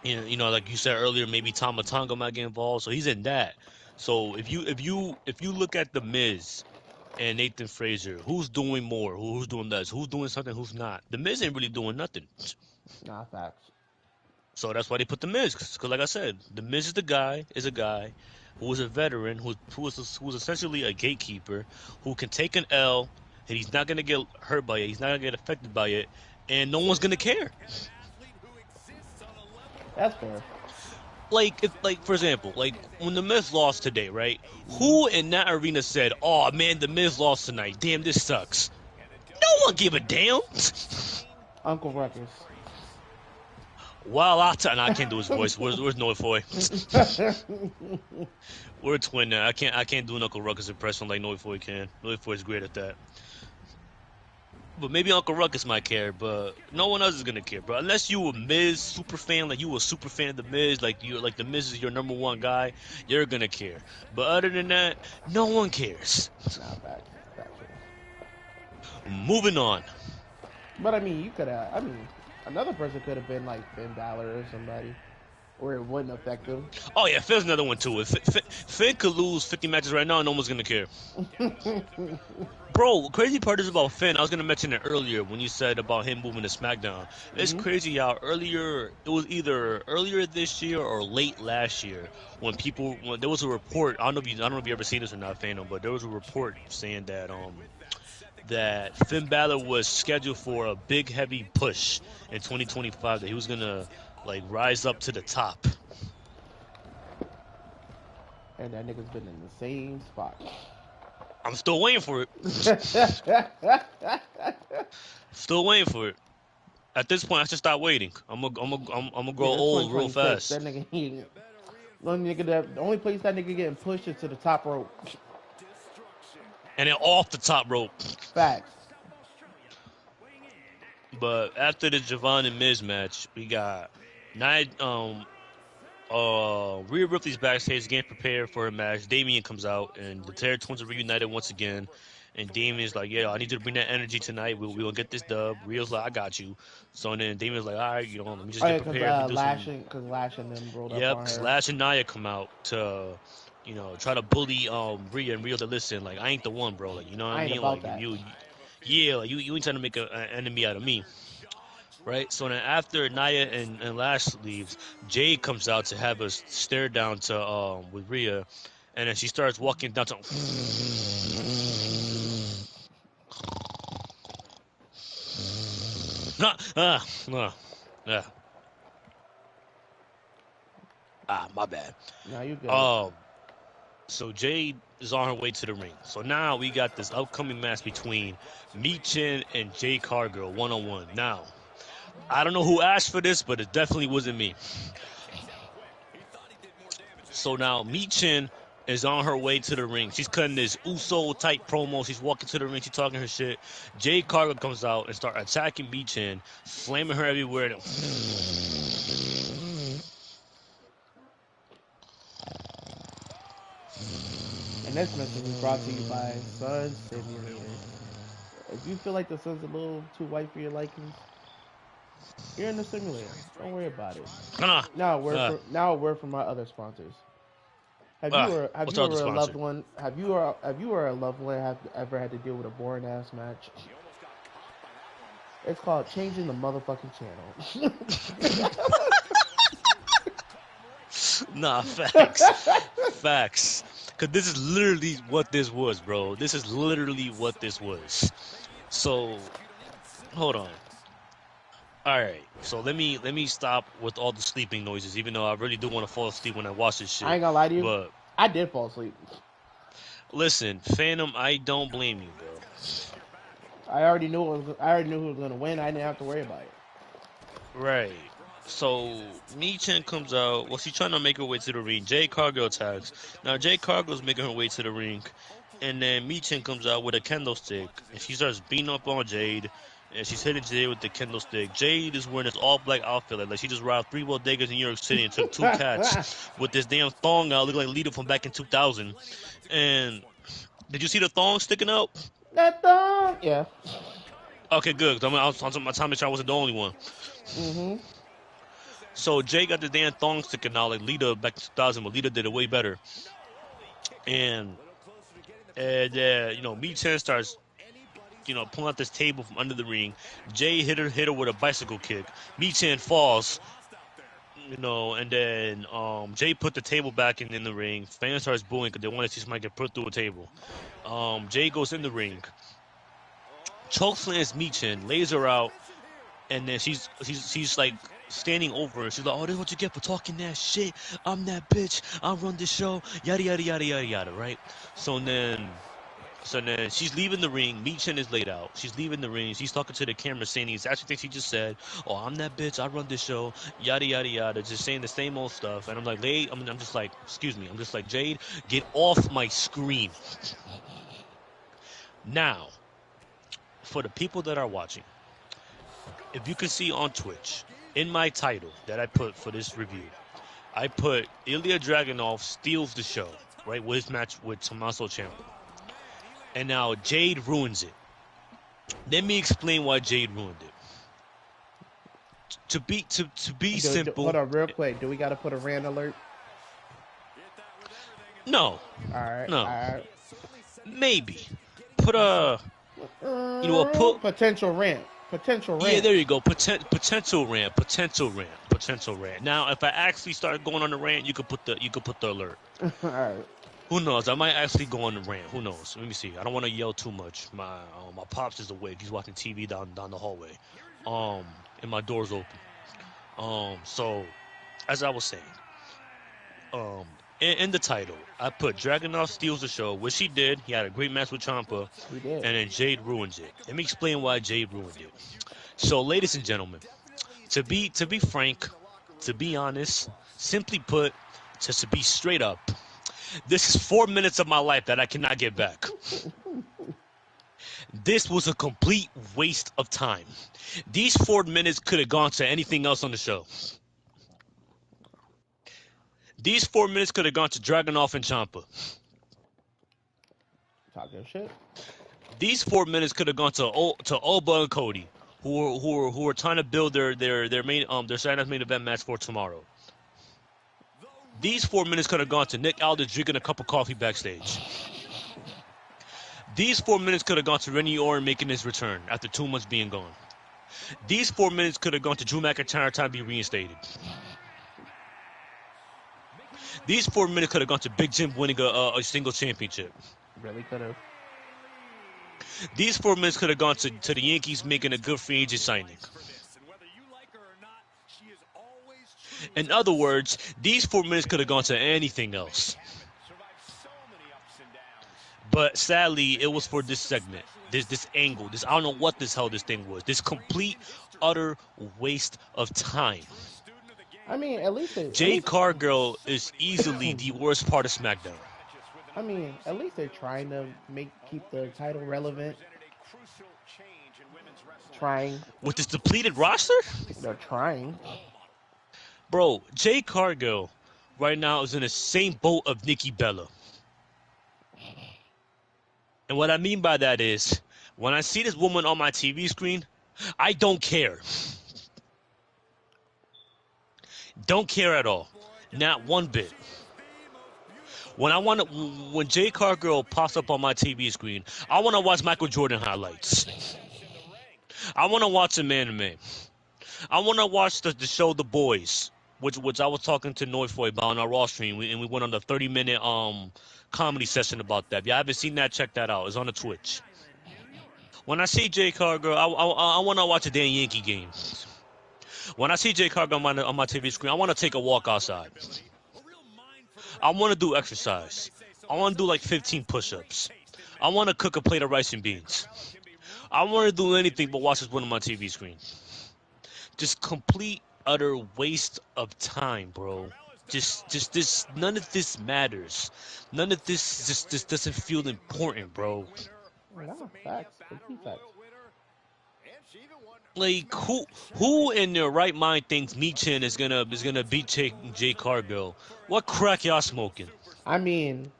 you know, like you said earlier, maybe Tama Tonga might get involved. So he's in that. So if you look at the Miz and Nathan Frazier, who's doing more? Who's doing less? Who's doing something? Who's not? The Miz ain't really doing nothing. Nah, facts. So that's why they put the Miz. Because like I said, the Miz is a guy who is a veteran, who's essentially a gatekeeper, who can take an L, and he's not gonna get hurt by it. He's not gonna get affected by it, and no one's gonna care. That's fair. Like if like for example, like when the Miz lost today, right? Hmm. Who in that arena said, "Oh man, the Miz lost tonight. Damn, this sucks." No one give a damn. Uncle Ruckus. Well, and I can't do his voice. Where's Noifoy? We're a twin now. I can't do an Uncle Ruckus impression like Noifoy can. Noifoy's great at that. But maybe Uncle Ruckus might care, but no one else is gonna care, bro. Unless you a Miz super fan, like you a super fan of the Miz, like the Miz is your number one guy, you're gonna care. But other than that, no one cares. Nah, facts. Facts. Moving on. But I mean, you could have. I mean, another person could have been like Finn Balor or somebody, where it wouldn't affect him. Oh yeah, Finn's another one too. If Finn could lose 50 matches right now, no one's gonna care. Bro, crazy part is about Finn. I was gonna mention it earlier when you said about him moving to SmackDown. It's Hmm. crazy how earlier it was either earlier this year or late last year when there was a report. I don't know if you ever seen this or not, Fandom, but there was a report saying that Finn Balor was scheduled for a big heavy push in 2025. That he was gonna like rise up to the top. And that nigga's been in the same spot. I'm still waiting for it. Still waiting for it. At this point, I should stop waiting. I'm gonna grow Nigga, it's old real 2026. fast. That nigga, the only place that nigga getting pushed is to the top rope. And then off the top rope. Facts. But after the Javon and Miz match, we got Rhea Ripley's backstage getting prepared for her match. Damian comes out and the Terror Twins are reunited once again. And Damian's like, yeah, I need you to bring that energy tonight. We'll get this dub. Rhea's like, I got you. So then Damian's like, all right, let me just Oh get yeah, prepared. We do some. Because Lash and them rolled up Yep, on her. Slash and Nia come out to, try to bully Rhea and Rhea to listen. Like, I ain't the one, bro. Like, you know what I I ain't mean? about Like, that. yeah, like you ain't trying to make an enemy out of me. Right. So then after Nia and Lash leaves, Jade comes out to have a stare down to with Rhea, and then she starts walking down to nah, nah, yeah. My bad. Now you good. Um, so Jade is on her way to the ring. So now we got this upcoming match between Michin and Jade Cargill one on one. Now I don't know who asked for this, but it definitely wasn't me. So now Michin is on her way to the ring. She's cutting this Uso type promo. She's walking to the ring. She's talking her shit. Jade Cargill comes out and start attacking Michin, slamming her everywhere. And And this message is brought to you by Sun Simulator. If you feel like the sun's a little too white for your likings, you're in the simulator. Don't worry about it. ah, ah, Now a word from our other sponsors. Have what's you our other or a loved sponsor? one have ever had to deal with a boring ass match? It's called changing the motherfucking channel. Nah, facts. Facts. Cause this is literally what this was, bro. This is literally what this was. So hold on. All right. So let me stop with all the sleeping noises, even though I really do want to fall asleep when I watch this I shit. ain't gonna lie to you. But I did fall asleep. listen, Phantom, I don't blame you, bro. I already knew who was gonna win. I didn't have to worry about it. Right. So Michin comes out. Well, she's trying to make her way to the ring. Jade Cargill attacks. Now Jade Cargill's making her way to the ring, and then Michin comes out with a kendo stick, and she starts beating up on Jade. And she's hitting Jade with the kendo stick. Jade is wearing this all black outfit. Like she just robbed three bodegas in New York City and took two cats with this damn thong out, looking like Lita from back in 2000. And did you see the thong sticking out? That thong. Yeah. Okay, good. I was on my time to make sure I wasn't the only one. Mm-hmm. So Jay got the damn thong sticking out like Lita back in 2000, but Lita did it way better. And Mi Chen starts pulling out this table from under the ring. Jay hit her with a bicycle kick. Mi Chen falls, and then Jay put the table back in the ring. Fans starts booing because they want to see somebody get put through a table. Jay goes in the ring, chokeslams Mi Chen, lays her out, and then she's like standing over her. She's like, "Oh, this is what you get for talking that shit. I'm that bitch. I run this show. Yada yada yada yada yada." Right? So then. So then she's leaving the ring. Michin is laid out. She's leaving the ring. She's talking to the camera saying the exact thing she just said. "Oh, I'm that bitch. I run this show." Yada yada yada. Just saying the same old stuff. And I'm like, I'm just like, excuse me. I'm just like, Jade, get off my screen. Now, for the people that are watching, if you can see on Twitch, in my title that I put for this review, I put Ilya Dragunov steals the show, right, with his match with Tommaso Ciampa. And now Jade ruins it. Let me explain why Jade ruined it. To be simple. Hold on, real quick. Do we got to put a rant alert? No. All right. No. All right. Maybe. Put a. Potential rant. Potential rant. Yeah, there you go. Potential rant. Potential rant. Potential rant. Now, if I actually start going on the rant, you could put the alert. All right. Who knows? I might actually go on the rant. Who knows? Let me see. I don't want to yell too much. My pops is awake. He's watching TV down the hallway. And my door's open. So, as I was saying, in the title, I put Dragunov steals the show, which he did. He had a great match with Ciampa. He did. And then Jade ruins it. Let me explain why Jade ruined it. So, ladies and gentlemen, to be frank, to be honest, simply put, just to be straight up, this is 4 minutes of my life that I cannot get back. This was a complete waste of time. These 4 minutes could have gone to anything else on the show. These 4 minutes could have gone to Dragunov and Ciampa. Talking shit. These 4 minutes could have gone to Oba and Cody, who are trying to build their Saturday's main event match for tomorrow. These 4 minutes could have gone to Nick Aldis drinking a cup of coffee backstage. These 4 minutes could have gone to Randy Orton making his return after 2 months being gone. These 4 minutes could have gone to Drew McIntyre trying to be reinstated. These 4 minutes could have gone to Big Jim winning a single championship. Really could have. These 4 minutes could have gone to the Yankees making a good free agent signing. In other words, these 4 minutes could have gone to anything else. But sadly, it was for this segment, this angle, I don't know what this hell this thing was. This complete, utter waste of time. I mean, at least Jade Cargill is easily the worst part of Smackdown. I mean, at least they're trying to keep the title relevant. Trying. With this depleted roster? They're trying. Bro, Jade Cargill right now is in the same boat of Nikki Bella. And what I mean by that is, when I see this woman on my TV screen, I don't care. Don't care at all. Not one bit. When Jade Cargill pops up on my TV screen, I want to watch Michael Jordan highlights. I want to watch a man-to-man. I want to watch the show The Boys, which I was talking to Noifoy about on our Raw stream, and we went on the 30-minute comedy session about that. If you haven't seen that, check that out. It's on the Twitch. When I see Jade Cargill, I want to watch a damn Yankee game. When I see Jade Cargill on my TV screen, I want to take a walk outside. I want to do exercise. I want to do like 15 push-ups. I want to cook a plate of rice and beans. I want to do anything but watch this one on my TV screen. Just complete, utter waste of time, bro. Just this. None of this matters. None of this just doesn't feel important, bro. No, facts. Complete facts. Like who in their right mind thinks Michin is gonna beat Jade Cargill? What crack y'all smoking? I mean,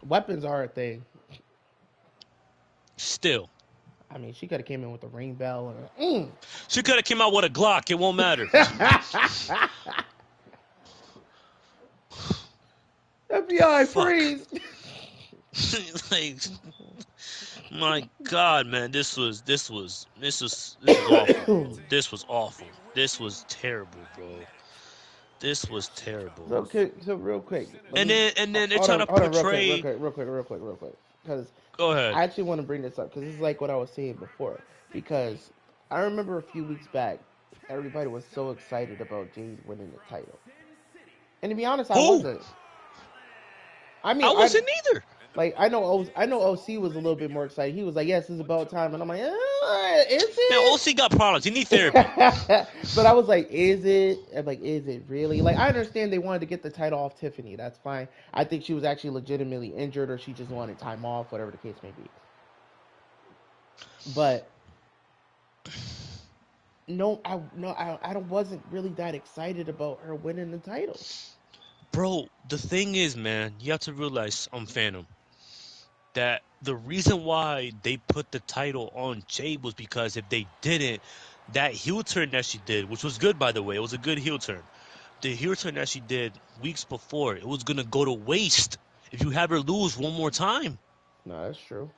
weapons are a thing. Still. I mean, she could have came in with a ring bell and She could have came out with a Glock. It won't matter. FBI, Fuck. freeze! Like, my God, man, this was awful. This was awful. This was terrible, bro. This was terrible. So real quick, let And me then they're hold trying on, to hold on, portray. real quick, because Go ahead. I actually want to bring this up because this is like what I was saying before. Because I remember a few weeks back, everybody was so excited about Jade winning the title, and to be honest, I Who? wasn't. I mean, I wasn't either. I know OC was a little bit more excited. He was like, "Yes, it's about time," and I'm like, "Is Man, it?" OC got problems. He need therapy. But I was like, "Is it?" I'm like, "Is it really?" Like, I understand they wanted to get the title off Tiffany. That's fine. I think she was actually legitimately injured, or she just wanted time off, whatever the case may be. But I wasn't really that excited about her winning the title. Bro, the thing is, man, you have to realize I'm Phantom. That the reason why they put the title on Jade was because if they didn't, that heel turn that she did, which was good by the way, it was a good heel turn. The heel turn that she did weeks before, it was gonna go to waste if you have her lose one more time. No, that's true.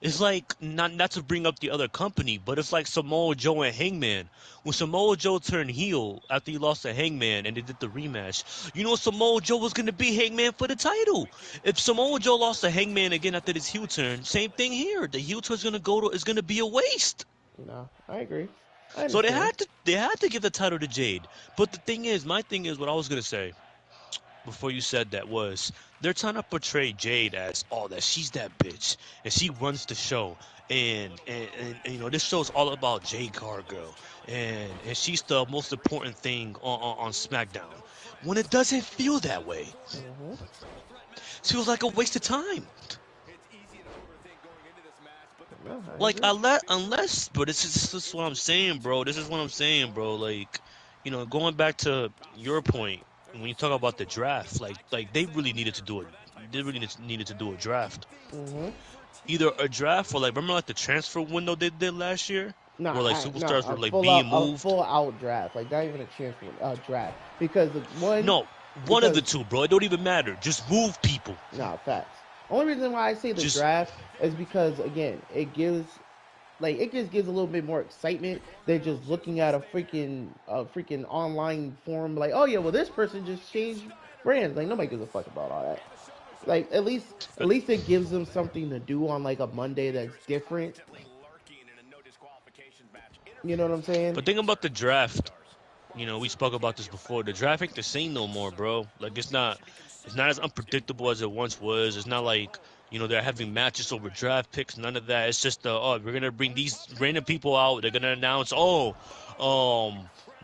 It's like not to bring up the other company, but it's like Samoa Joe and Hangman. When Samoa Joe turned heel after he lost to Hangman and they did the rematch, you know Samoa Joe was gonna be Hangman for the title. If Samoa Joe lost to Hangman again after this heel turn, same thing here. The heel turn's gonna go to is gonna be a waste. No, I agree. I So understand. they had to give the title to Jade. But the thing is, my thing is what I was gonna say before you said that was they're trying to portray Jade as that she's that bitch and she runs the show and you know this show's all about Jade Cargill and she's the most important thing on SmackDown when it doesn't feel that way. Mm-hmm. It feels like a waste of time. No, I Like agree. unless but this is what I'm saying, bro. This is what I'm saying, bro. Like, you know, going back to your point when you talk about the draft, like they really needed to do it. They really needed to do a draft. Mm-hmm. Either a draft or like remember like the transfer window they did last year, where like No, superstars were like being a moved. full out draft, like not even a chance for a draft, because the one, No, one of because the two, bro. It don't even matter. Just move people. no facts. Only reason why I say the Just draft is because again, it just gives a little bit more excitement than just looking at a freaking online forum like, oh yeah, well this person just changed brands. Like nobody gives a fuck about all that. Like at but least it gives them something to do on like a Monday that's different. You know what I'm saying? but think about the draft. You know, we spoke about this before. The draft ain't the same no more, bro. Like it's not as unpredictable as it once was. It's not like, you know, they're having matches over draft picks, none of that. It's just we're gonna bring these random people out. They're gonna announce,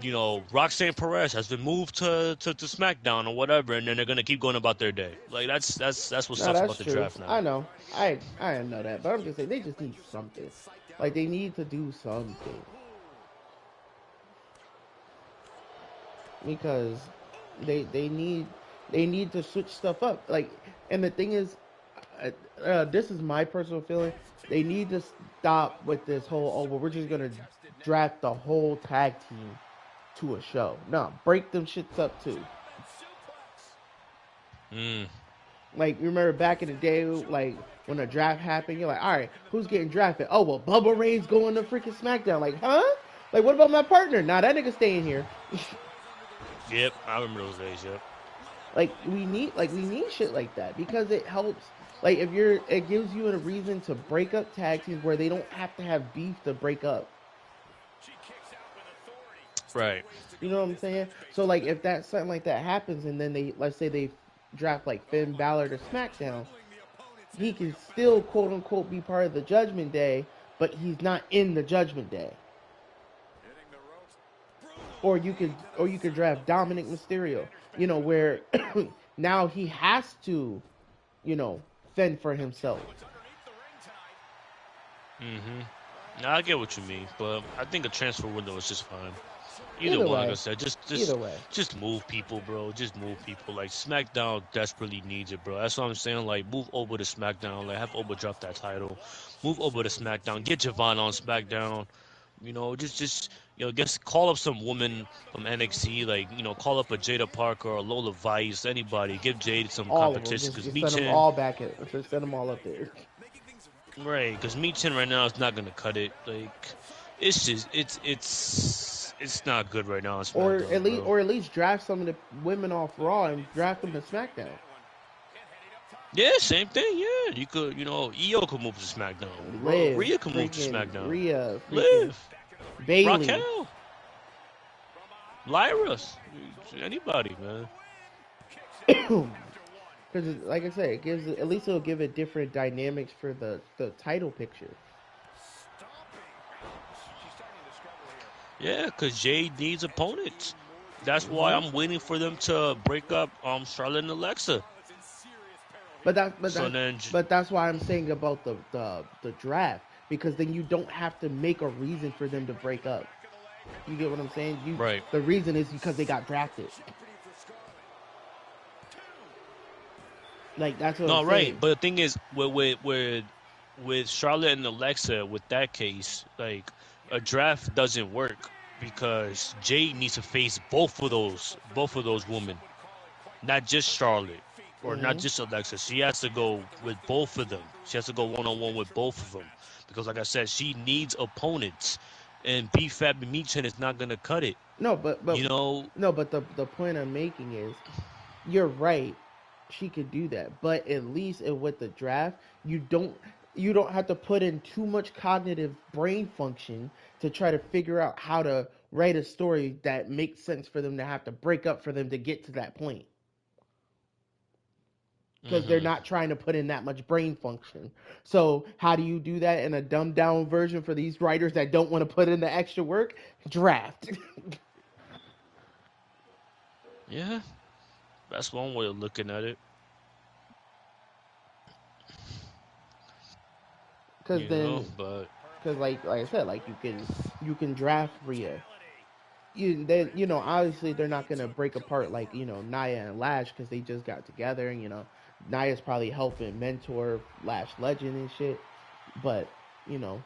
you know, Roxanne Perez has been moved to SmackDown or whatever, and then they're gonna keep going about their day. Like that's what No, sucks that's about the true. draft now. I know. I know that, but I'm just saying they just need something. Like they need to do something because they they need they need to switch stuff up. Like, and the thing is, this is my personal feeling. They need to stop with this whole well we're just gonna draft the whole tag team to a show. No, break them shits up too. Mm. Like you remember back in the day, like when the draft happened, you're like, all right, who's getting drafted? Oh well, Bubba Ray's going to freaking SmackDown. Like, huh? Like, what about my partner? Nah, that nigga staying here. Yep, I remember those days. Yep. We need shit like that because it helps. Like it gives you a reason to break up tag teams where they don't have to have beef to break up. Right. You know what I'm saying? So like if that something like that happens and then they let's say they draft like Finn Balor to SmackDown, he can still quote unquote be part of the Judgment Day, but he's not in the Judgment Day. Or you could draft Dominic Mysterio, you know, where now he has to, you know, fend for himself. Mm-hmm. Now I get what you mean, but I think a transfer window is just fine. Either Either one, like I way, said, either way. just move people, bro. Just move people. Like SmackDown desperately needs it, bro. That's what I'm saying. Like move over to SmackDown. Like have Oba drop that title. Move over to SmackDown. Get Javon on SmackDown. Just call up some woman from NXT. Like call up a Jada Parker or Lola Vice. Anybody. Give Jade some All of them. competition. Cause Just send them Michin, all back. Just send them all up there. right? Cause Michin right now is not gonna cut it. Like it's just it's not good right now on SmackDown, bro. Or at least draft some of the women off Raw and draft them to SmackDown. Yeah, same thing. Yeah, you could, Io could move to SmackDown. Liv, Rhea could move to freaking SmackDown. Rhea, freaking Liv, Bailey. Raquel, Lyra, anybody, man. Because, like I said, it gives at least it'll give it different dynamics for the title picture. Yeah, because Jade needs opponents. That's why Mm-hmm. I'm waiting for them to break up Charlotte and Alexa. But that but So that then, but that's why I'm saying about the draft, because then you don't have to make a reason for them to break up. You get what I'm saying? right. The reason is because they got drafted. Like that's what I'm No, right. saying. But the thing is, with Charlotte and Alexa, with that case, like a draft doesn't work because Jade needs to face both of those women, not just Charlotte or not Mm-hmm. just Alexa. She has to go with both of them. She has to go 1-on-1 with both of them because, like I said, she needs opponents, and B-Fab and Michin is not gonna cut it. No, but You know, no, but the point I'm making is, you're right. She could do that, but at least with the draft, you don't have to put in too much cognitive brain function to try to figure out how to write a story that makes sense for them to have to break up for them to get to that point. Because they're hmm not trying to put in that much brain function. So how do you do that in a dumbed down version for these writers that don't want to put in the extra work? Draft. yeah, that's one way of looking at it. Because then, But because like I said, like you can draft Rhea. Obviously they're not gonna break apart like Nia and Lash, because they just got together, and Nia's probably helping mentor Lash Legend and shit. But you know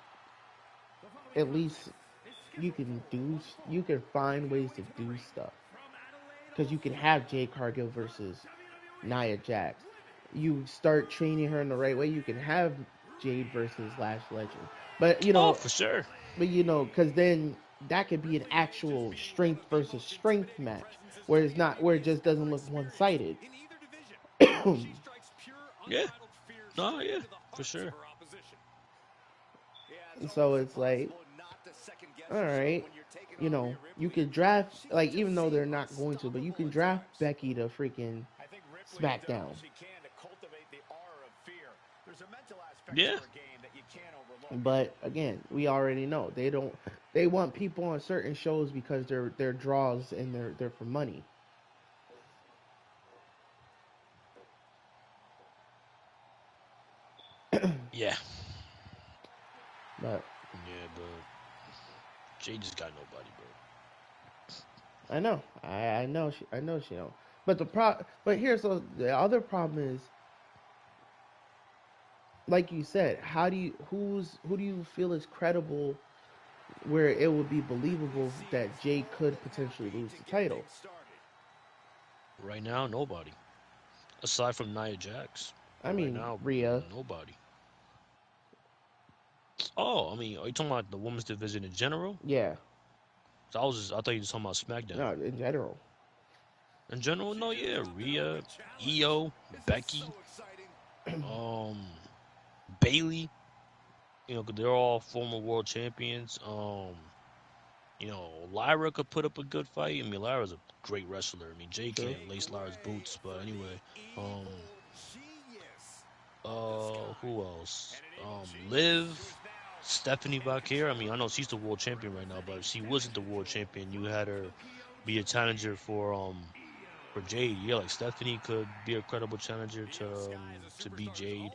at least you can find ways to do stuff, because you can have Jade Cargill versus Nia Jax. You start training her in the right way, you can have Jade versus Lash Legend. But oh, for sure. because then that could be an actual strength versus strength match, where it's not where it just doesn't look one sided. Yeah. No, yeah, for sure. So it's like, all right, you could draft, like, even though they're not going to, but you can draft Becky to freaking SmackDown. Yeah. But again, we already know they don't. They want people on certain shows because they're draws, and they're for money. Yeah. But Yeah, but Jay just got nobody, bro. I know, I know she don't. But here's the other problem is, like you said, who do you feel is credible, where it would be believable that Jay could potentially lose the title? Right now, nobody. Aside from Nia Jax. I Right mean, now, Rhea. nobody. Oh, I mean, are you talking about the women's division in general? Yeah, So I thought you were talking about SmackDown. no, in general. In general, no, yeah. Rhea, Io, Becky, um, Bailey. 'Cause they're all former world champions. Lyra could put up a good fight. I mean, Lyra's a great wrestler. I mean, Jay True. can't lace Lyra's boots, but anyway. Um, who else? Liv, Stephanie Bakir. I mean, I know she's the world champion right now, but if she wasn't the world champion, you had her be a challenger for Jade. Yeah, like Stephanie could be a credible challenger to beat Jade.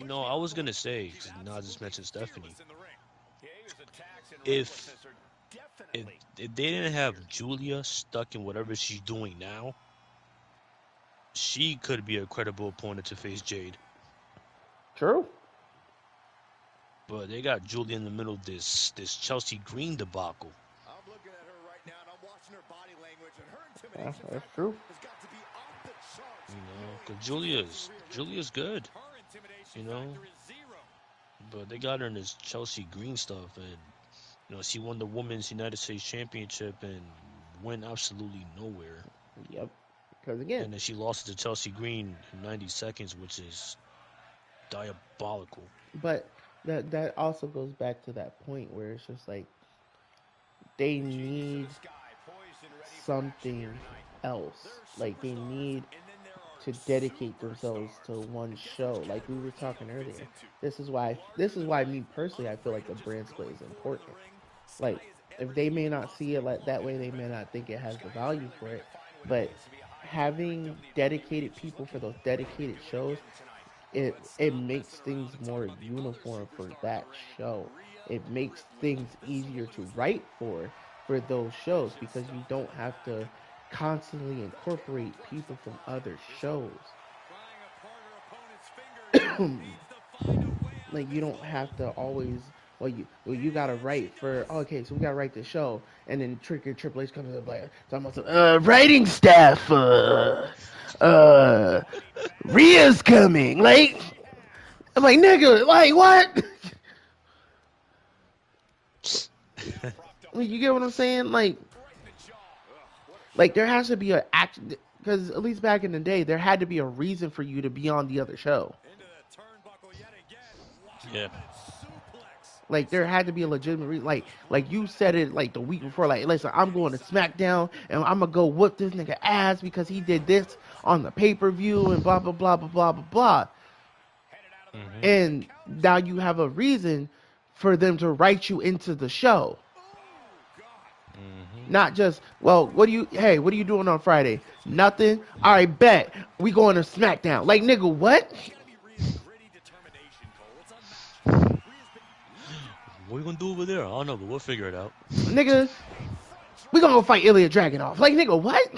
I was gonna say, 'cause now I just mentioned Stephanie. If if they didn't have Julia stuck in whatever she's doing now, she could be a credible opponent to face Jade. True. But they got Julia in the middle of this Chelsea Green debacle. That's true. You know, because Julia's good. You know, but they got her in this Chelsea Green stuff, and she won the Women's United States Championship and went absolutely nowhere. Yep. Because again, And then she lost to Chelsea Green in 90 seconds, which is diabolical. but that also goes back to that point where it's just like they need something else. Like they need to dedicate themselves to one show. Like we were talking earlier. This is why me personally I feel like the brand split is important. Like if they may not see it like that way, they may not think it has the value for it. But having dedicated people for those dedicated shows, it makes things more uniform for that show. It makes things easier to write for those shows because you don't have to constantly incorporate people from other shows. Like you don't have to always you gotta write for okay, so we gotta write the show and then Triple H comes up like talking about some writing staff uh Rhea's coming. Like I'm like nigga, like what? Like, you get what I'm saying? Like there has to be a act because at least back in the day there had to be a reason for you to be on the other show. Yeah. Like there had to be a legitimate reason. Like you said it like the week before. Like listen, I'm going to SmackDown and I'm gonna go whoop this nigga ass because he did this on the pay per view and blah blah blah blah blah blah blah. Hmm. And now you have a reason for them to write you into the show. Hmm. Not just well, what are you doing on Friday? Nothing. All right, bet we going to SmackDown. Like nigga, what? What are you gonna do over there? I don't know, but we'll figure it out. Nigga, we gonna go fight Ilya Dragunov. Like nigga, what?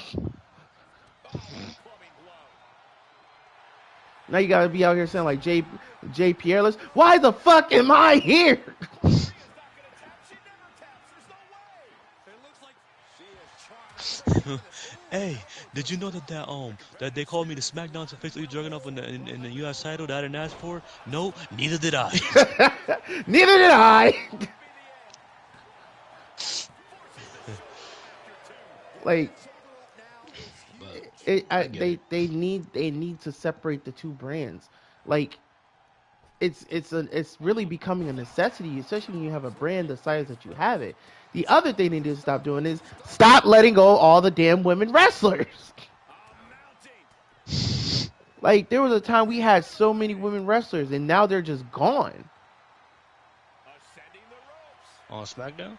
Now you gotta be out here saying like Jay Pierreless. Why the fuck am I here? Hey, did you know that they called me the Smackdown to face Ilya Dragunov in the U.S. title that I didn't ask for? No, neither did I. Neither did I. Like But I get they it. they need to separate the two brands. Like it's really becoming a necessity, especially when you have a brand the size that you have it. The other thing they need to stop doing is stop letting go all the damn women wrestlers. Like there was a time we had so many women wrestlers, and now they're just gone. On SmackDown?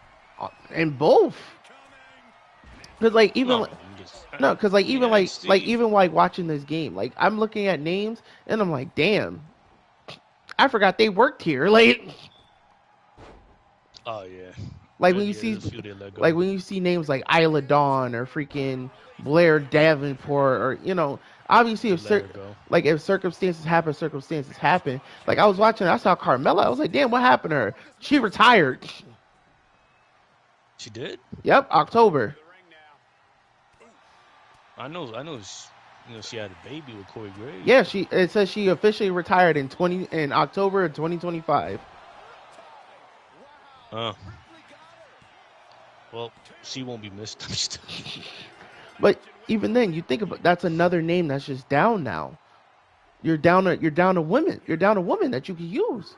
And both, because like even No, I'm just. no, because like I mean even like NXT. even like watching this game, like I'm looking at names and I'm like, damn, I forgot they worked here. Oh yeah. Like when There's you yeah, there's see a few they let like go. when you see names like Isla Dawn or freaking Blair Davenport or obviously They if let her go. if circumstances happen, circumstances happen. Like I was watching, I saw Carmella, I was like, damn, what happened to her? She retired. She did? Yep, October. I know. She had a baby with Corey Graves. Yeah, it says she officially retired in October of 2025. Uh, well, she won't be missed. But even then, you think about that's another name that's just down now. You're down to women. You're down to women that you can use.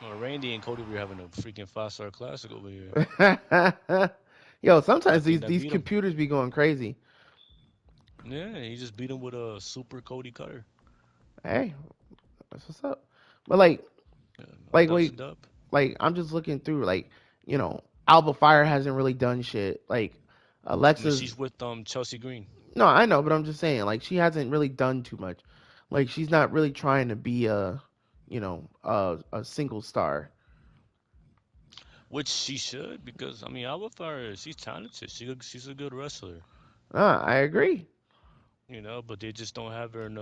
Well, Randy and Cody were having a freaking 5-star classic over here. Yo, I sometimes think these that these beat him. computers be going crazy. Yeah, he just beat him with a super Cody cutter. Hey, that's what's up. But like Dub's a wait, dub. like I'm just looking through Alba Fire hasn't really done shit. Like I mean, Alexa's she's with Chelsea Green. no, I know, but I'm just saying like she hasn't really done too much. Like she's not really trying to be a single star. which she should because I mean, Alpha she's talented. She's a good wrestler, I agree. but they just don't have her in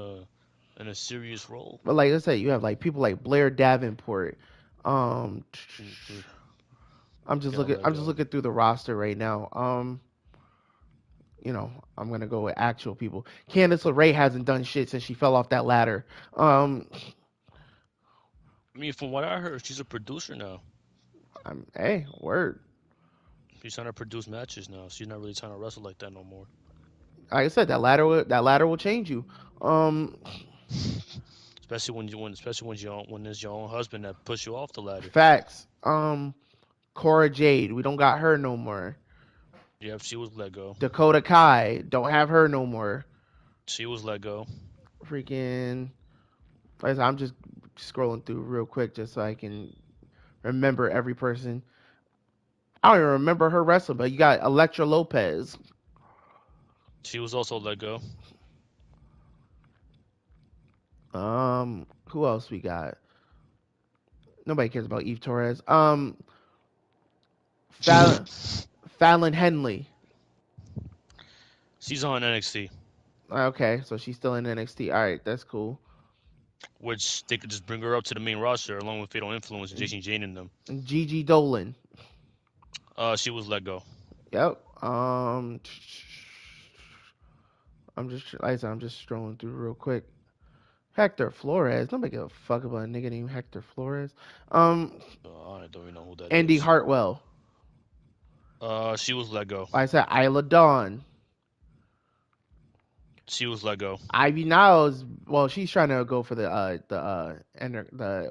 a serious role. But like I said, you have like people like Blair Davenport. Um, Who got I'm let just go? looking through the roster right now. You know, I'm gonna go with actual people. Candice LeRae hasn't done shit since she fell off that ladder. Um, I mean, from what I heard, she's a producer now. hey, word. She's trying to produce matches now. She's not really trying to wrestle like that no more. Like I said, that ladder will change you. Um, Especially when it's your own husband that push you off the ladder. facts. Cora Jade, we don't got her no more. Yeah, she was let go. Dakota Kai, don't have her no more. She was let go. Freaking, like I said, I'm just scrolling through real quick just so I can remember every person. I don't even remember her wrestling, but you got Elektra Lopez. She was also let go. Who else we got? Nobody cares about Eve Torres. Fallon, Fallon Henley. She's on NXT, Okay, so she's still in NXT. All right, that's cool. which they could just bring her up to the main roster along with Fatal Influence and Jason Jane in them. Gigi Dolan. She was let go. Yep. I'm just like I said, I'm just strolling through real quick. Hector Flores. Nobody give a fuck about a nigga named Hector Flores. Um, I don't even know who that Andy is. Hartwell. She was let go. Like I said, Isla Dawn. She was let go. Ivy Niles. Well, she's trying to go for the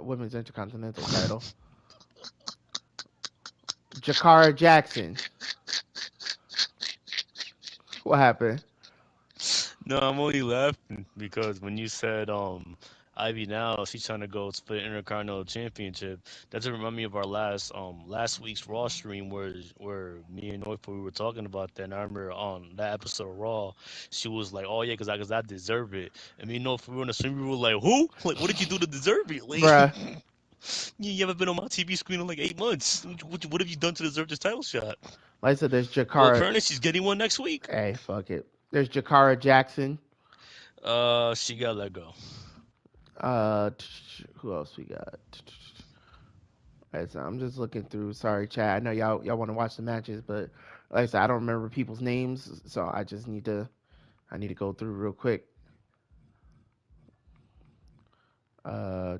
women's intercontinental title. Jakara Jackson. What happened? No, I'm only laughing because when you said Ivy now she's trying to go for the Intercontinental Championship. That just remind me of our last week's Raw stream where me and Noifa we were talking about that. And I remember on that episode of Raw, she was like, "Oh yeah, cause I deserve it." And me and Noifa we were on the stream. We were like, "Who? Like, what did you do to deserve it? Like, Bruh. you haven't been on my TV screen in like 8 months. What have you done to deserve this title shot?" Like I said, there's Well, Jakara. apparently she's getting one next week. Hey, fuck it. There's Jakara Jackson. She got let go. Who else we got? Right, so I'm just looking through. Sorry, Chad. I know y'all want to watch the matches, but like I said, I don't remember people's names, so I need to go through real quick. Uh,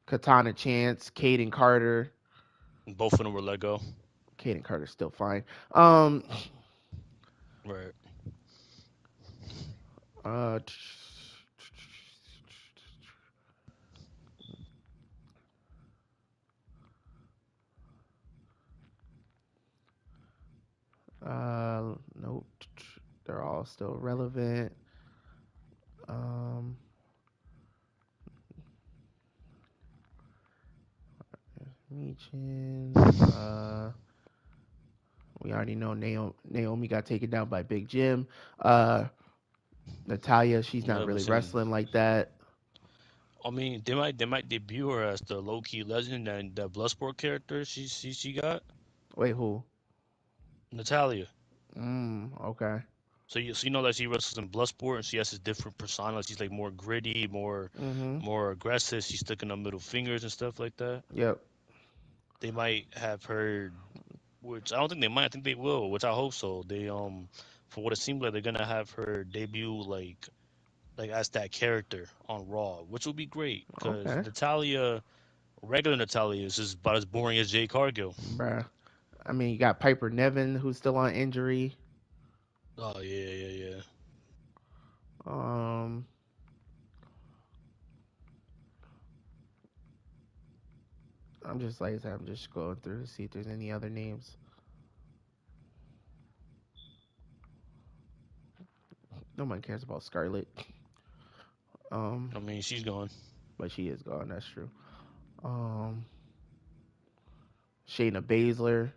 Katana Chance, Caden Carter. Both of them were let go. Caden Carter's still fine. Um, Right. uh, nope. They're all still relevant. Um, Michin. We already know Naomi got taken down by Big Jim. Uh, Natalia, she's not Yeah, but really saying, wrestling like that. I mean, they might debut her as the low key legend and the Bloodsport character she got Wait, who? Natalia. Okay. So you know that she wrestles in Bloodsport and she has this different persona. She's like more gritty, Mm-hmm. more aggressive. She's sticking up middle fingers and stuff like that. Yep. They might have her, which I don't think they might. I think they will, which I hope so. For what it seems like, they're gonna have her debut like as that character on Raw, which would be great because Okay. Natalia. Regular Natalia is just about as boring as Jay Cargill. Bruh. I mean, you got Piper Nevin, who's still on injury. Oh yeah. Um, I'm just like I said, I'm just going through to see if there's any other names. No one cares about Scarlett. Um, I mean, she's gone. but she is gone. That's true. Um, Shayna Baszler,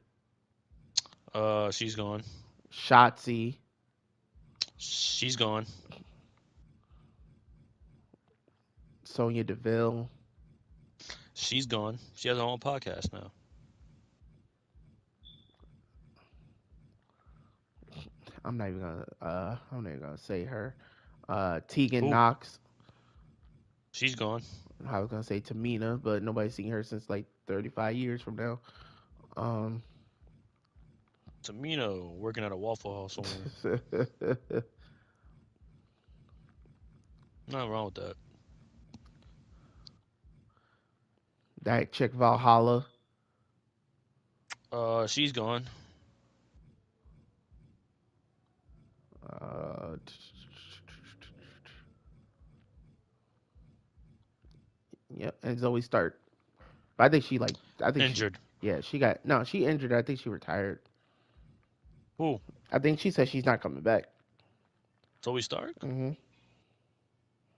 She's gone. Shotzi, She's gone. Sonya Deville. She's gone. She has her own podcast now. I'm not even gonna say her. Tegan Who? Knox. She's gone. I was gonna say Tamina, but nobody's seen her since like 35 years from now. Um, Tamino working at a Waffle House somewhere. Nothing wrong with that. that chick Valhalla. She's gone. Uh, yeah, and Zoe Stark. I think she like. I think she. Injured. Yeah, she got no. She injured. I think she retired. Who? I think she said she's not coming back. Zoe Stark? Hmm.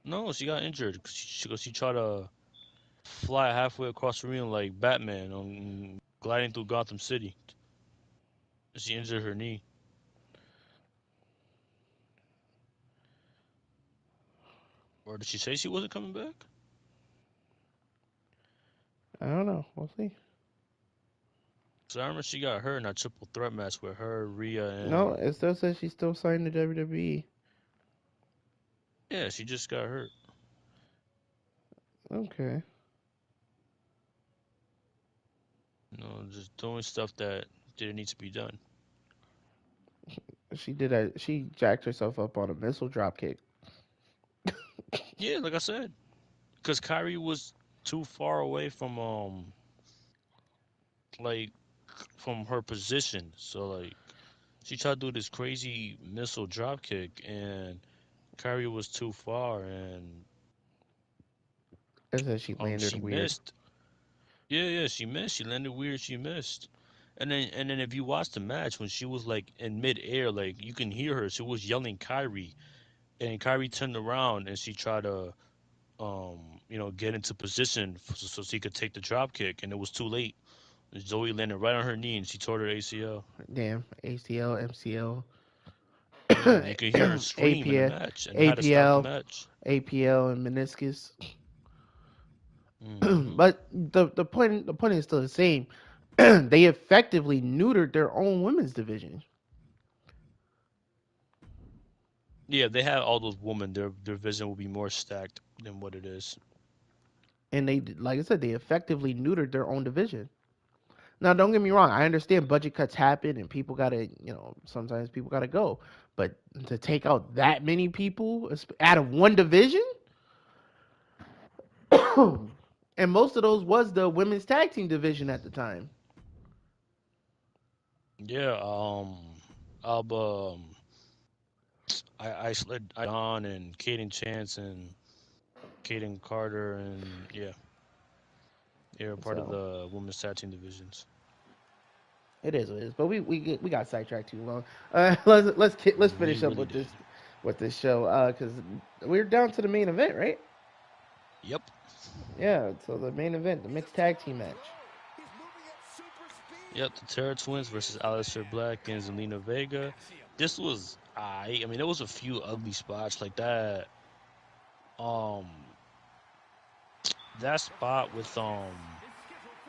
No, she got injured. She tried to fly halfway across the arena like Batman on gliding through Gotham City. She injured her knee. Or did she say she wasn't coming back? I don't know. We'll see. So I remember she got hurt in that triple threat match with her, Rhea, No, and it still says she's still signed to WWE. yeah, she just got hurt. Okay. Just doing stuff that didn't need to be done. She jacked herself up on a missile drop kick. Yeah, like I said, because Kyrie was too far away from like from her position. So like she tried to do this crazy missile drop kick, and Kyrie was too far, and It says she landed she weird. missed. Yeah, she missed. She landed weird. She missed. And then if you watch the match when she was like in midair, like you can hear her. She was yelling Kyrie, and Kyrie turned around and she tried to get into position so she could take the drop kick, and it was too late. Zoe landed right on her knee, and she tore her ACL. Damn. ACL, MCL, Yeah, you could hear her scream in the APL, match and had to stop the APL, match. APL, and meniscus. Hmm. But the point is still the same. They effectively neutered their own women's division, Yeah, they had all those women. Their vision will be more stacked than what it is. and like I said, they effectively neutered their own division. Now, don't get me wrong. I understand budget cuts happen, and people gotta, sometimes people gotta go. But to take out that many people out of one division, and most of those was the women's tag team division at the time. Yeah. Alba, I slid on and Kaden Chance and Kaden Carter and yeah, they're part of So the women's tag team divisions. it is what it is. But we got sidetracked too long. Let's We finish up really did. with this show because we're down to the main event, right? Yep. Yeah. So the main event, the mixed tag team match. Yep. The Terror Twins versus Aleister Black and Zelina Vega. This was I mean, there was a few ugly spots like that. Um, that spot with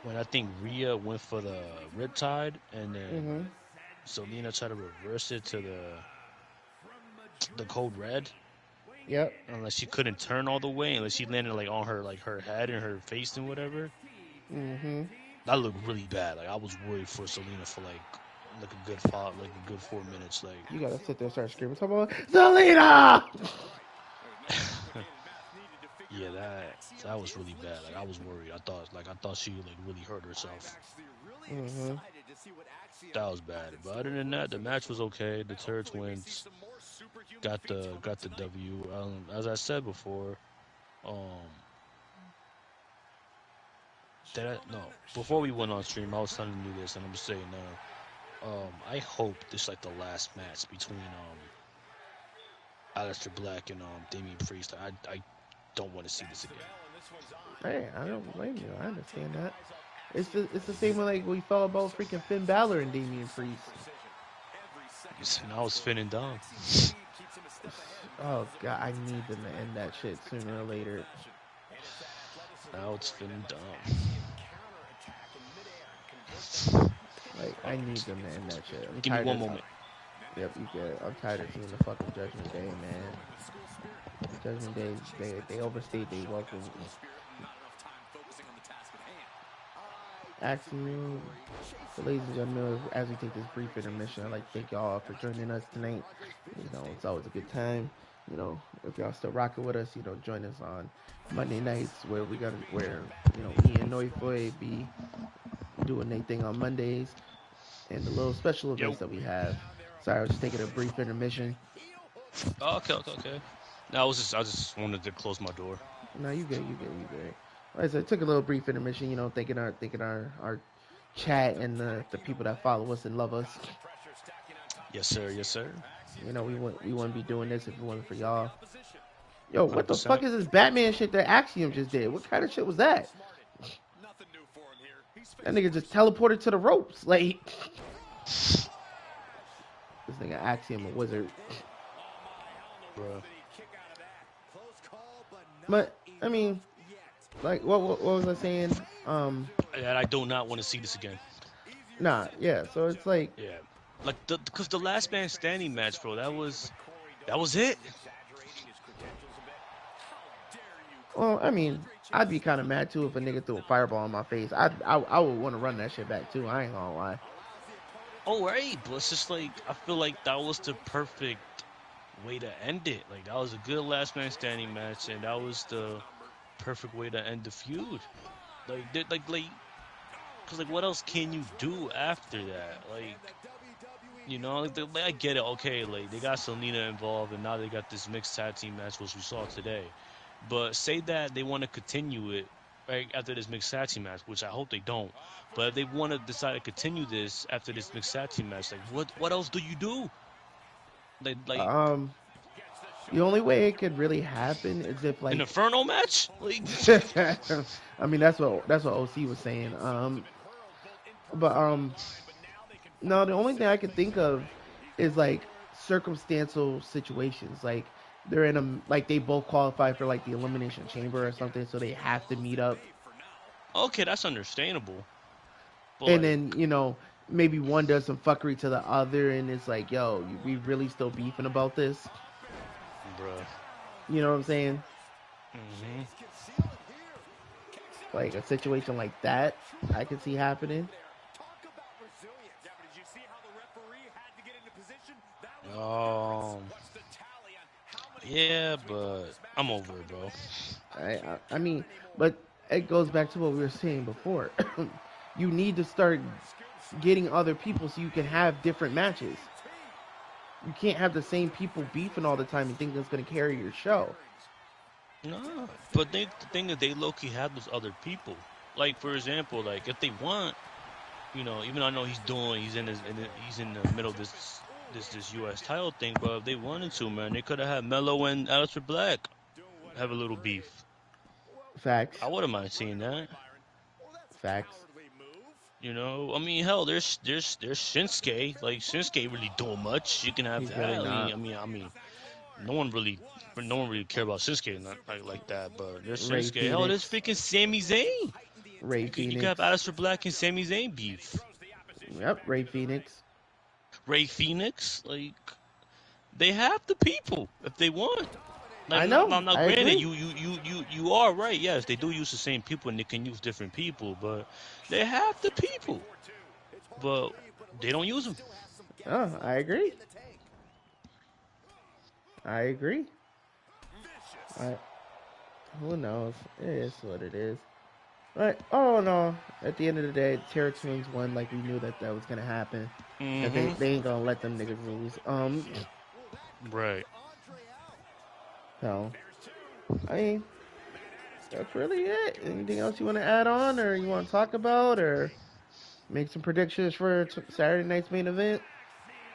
when I think Rhea went for the Riptide and then Mm-hmm. Zelina tried to reverse it to the Code Red. Yep. Unless she couldn't turn all the way, unless she landed like on her head and her face and whatever. Mm-hmm. That looked really bad. Like I was worried for Selena for like a good 4 minutes. Like You gotta sit there and start screaming. Talk about Zelina. yeah, that was really bad. Like I was worried. I thought she like really hurt herself. Mm-hmm. That was bad. But other than that, the match was okay. The Turks wins. Got the W. As I said before, um, no. Before we went on stream, I was telling you this, and I'm just saying now. I hope this is like the last match between Aleister Black and Damian Priest. I don't want to see this again. Hey, I don't blame you. I understand that. It's the same way like we felt about freaking Finn Balor and Damian Priest. Now it's Finn and Dom. Oh god, I need them to end that shit sooner or later. Now it's feeling dumb. Like, I need them to end that shit. I'm Give me tired one of. moment. Yep, you get it. I'm tired of seeing the fucking Judgment Day, man. Judgment Day, they overstayed their welcome. Axiom. So, ladies and gentlemen, as we take this brief intermission, I'd like to thank y'all for joining us tonight. You know, it's always a good time. You know, if y'all still rocking with us, you know, join us on Monday nights where you know, me and Noifoy be doing their thing on Mondays and the little special Yo. events that we have. Sorry, I was just taking a brief intermission. Oh, okay. No, I just wanted to close my door. No, you good, you good. Like I said, took a little brief intermission, you know, thanking our chat and the people that follow us and love us. Yes, sir. Yes, sir. You know, we wouldn't be doing this if it wasn't for y'all. Yo, what the 100%. fuck is this Batman shit that Axiom just did? What kind of shit was that? That nigga just teleported to the ropes. Like, this nigga Axiom a wizard. Bro. But I mean, like, what was I saying? And I do not want to see this again. Nah, yeah. So it's like, Yeah. Like, because the last man standing match, bro, that was it. well, I mean, I'd be kind of mad too if a nigga threw a fireball in my face. I would want to run that shit back too. I ain't gonna lie. Oh, right. But it's just like, I feel like that was the perfect way to end it. Like, that was a good last man standing match, and that was the perfect way to end the feud. Because, like, what else can you do after that? Like, you know, like, I get it. Okay, like, they got Selena involved, and now they got this mixed tag team match, which we saw today. But say that they want to continue it right after this mixed tag team match, which I hope they don't. But if they want to decide to continue this after this mixed tag team match, like, what else do you do? Like Um, the only way it could really happen is if an like, Inferno match? Like, I mean, that's what OC was saying. But no, the only thing I could think of is like circumstantial situations. Like they're in a like they both qualify for like the elimination chamber or something, so they have to meet up. okay, that's understandable. But And like, then you know maybe one does some fuckery to the other, and it's like, yo, we really still beefing about this. bruh. You know what I'm saying? Hmm. Like a situation like that, I could see happening. Um, yeah, but I'm over it, bro. I mean, but it goes back to what we were saying before. You need to start getting other people so you can have different matches. You can't have the same people beefing all the time and think that's going to carry your show. No, but the thing is, they low key have those other people. Like, for example, like if they want, you know, even though I know he's in the middle of this U.S. title thing, but if they wanted to, man, they could have had Mello and Aleister Black have a little beef. I Facts. wouldn't mind seeing that. Facts. You know, I mean, hell, there's Shinsuke. Like Shinsuke really doing much. You can have He's really that. not. I mean, no one really care about Shinsuke like that. But there's Ray Shinsuke. Hell, there's Phoenix. freaking Sami Zayn. Ray You could have Phoenix. Aleister Black and Sami Zayn beef. Yep, Ray Phoenix. Ray Phoenix, like they have the people if they want. Like I know. now I granted, agree. you are right. Yes, they do use the same people and they can use different people, but they have the people, but they don't use them. Oh, I agree. I agree. I, who knows? It is what it is. But oh no, at the end of the day, Terra Twins won like we knew that was gonna happen. Cause Mm-hmm. they ain't gonna let them niggas lose. Right. So I mean that's really it. Anything else you want to add on, or you want to talk about, or make some predictions for Saturday night's main event?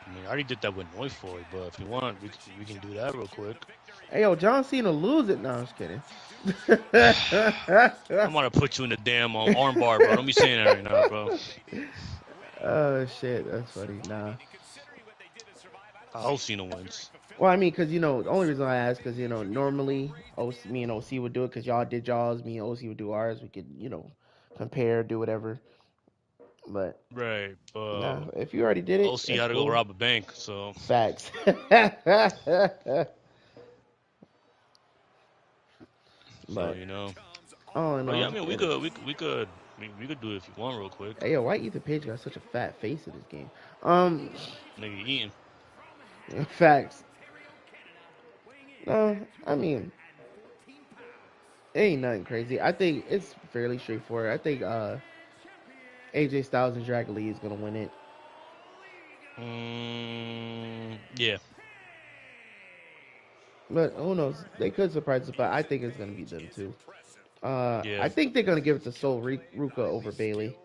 I mean, I already did that with Noifoy, but if you want, we can do that real quick. Hey yo, John Cena lose it? No, I'm just kidding. I'm gonna put you in the damn armbar, bro. Don't be saying that right now, bro. Oh shit, that's funny. Nah, I hope Cena wins. Well, I mean, because the only reason I ask, because normally me and OC would do it, because y'all did y'all's, me and OC would do ours. We could compare, do whatever. But Right. nah, if you already did it, OC that's had to go cool. rob a bank, so Facts. so But you know. all in But yeah, all, I mean, we could do it if you want, real quick. hey, yo, why Ethan Page got such a fat face in this game? Um, Nigga eating. facts. No, I mean, it ain't nothing crazy. I think it's fairly straightforward. I think AJ Styles and Dragon Lee is gonna win it. Yeah, But who knows? They could surprise us, but I think it's gonna be them too. yeah, I think they're gonna give it to Ruka over Bailey.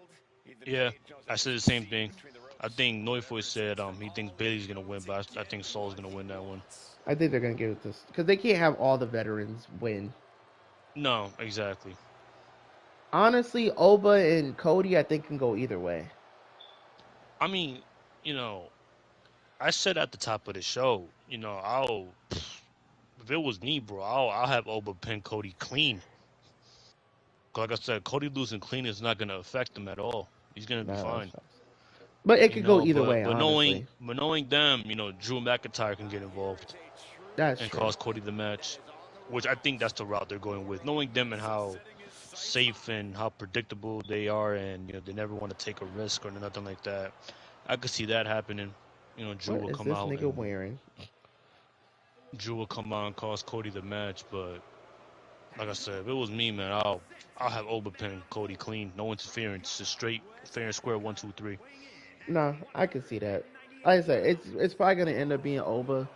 yeah. I said the same thing. I think Neufoy said he thinks Bailey's gonna win, but I think Saul's gonna win that one. I think they're gonna give it to because they can't have all the veterans win. No, exactly. Honestly, Oba and Cody, I think can go either way. I mean, you know, I said at the top of the show, I'll if it was me, bro, I'll have Oba pin Cody clean. 'Cause like I said, Cody losing clean is not gonna affect him at all. He's gonna be Nah, that's fine. facts. But it You could go know, either but way, but knowing honestly. but knowing them, Drew McIntyre can get involved That's and true. cause Cody the match, which I think that's the route they're going with. Knowing them and how safe and how predictable they are, and they never want to take a risk or nothing like that. I could see that happening. Drew What will is come this out nigga and wearing? cause Cody the match. But like I said, if it was me, man, I'll have Oba pin Cody clean, no interference, just straight fair and square 1, 2, 3. Nah, I can see that. Like I said, it's probably gonna end up being Oba.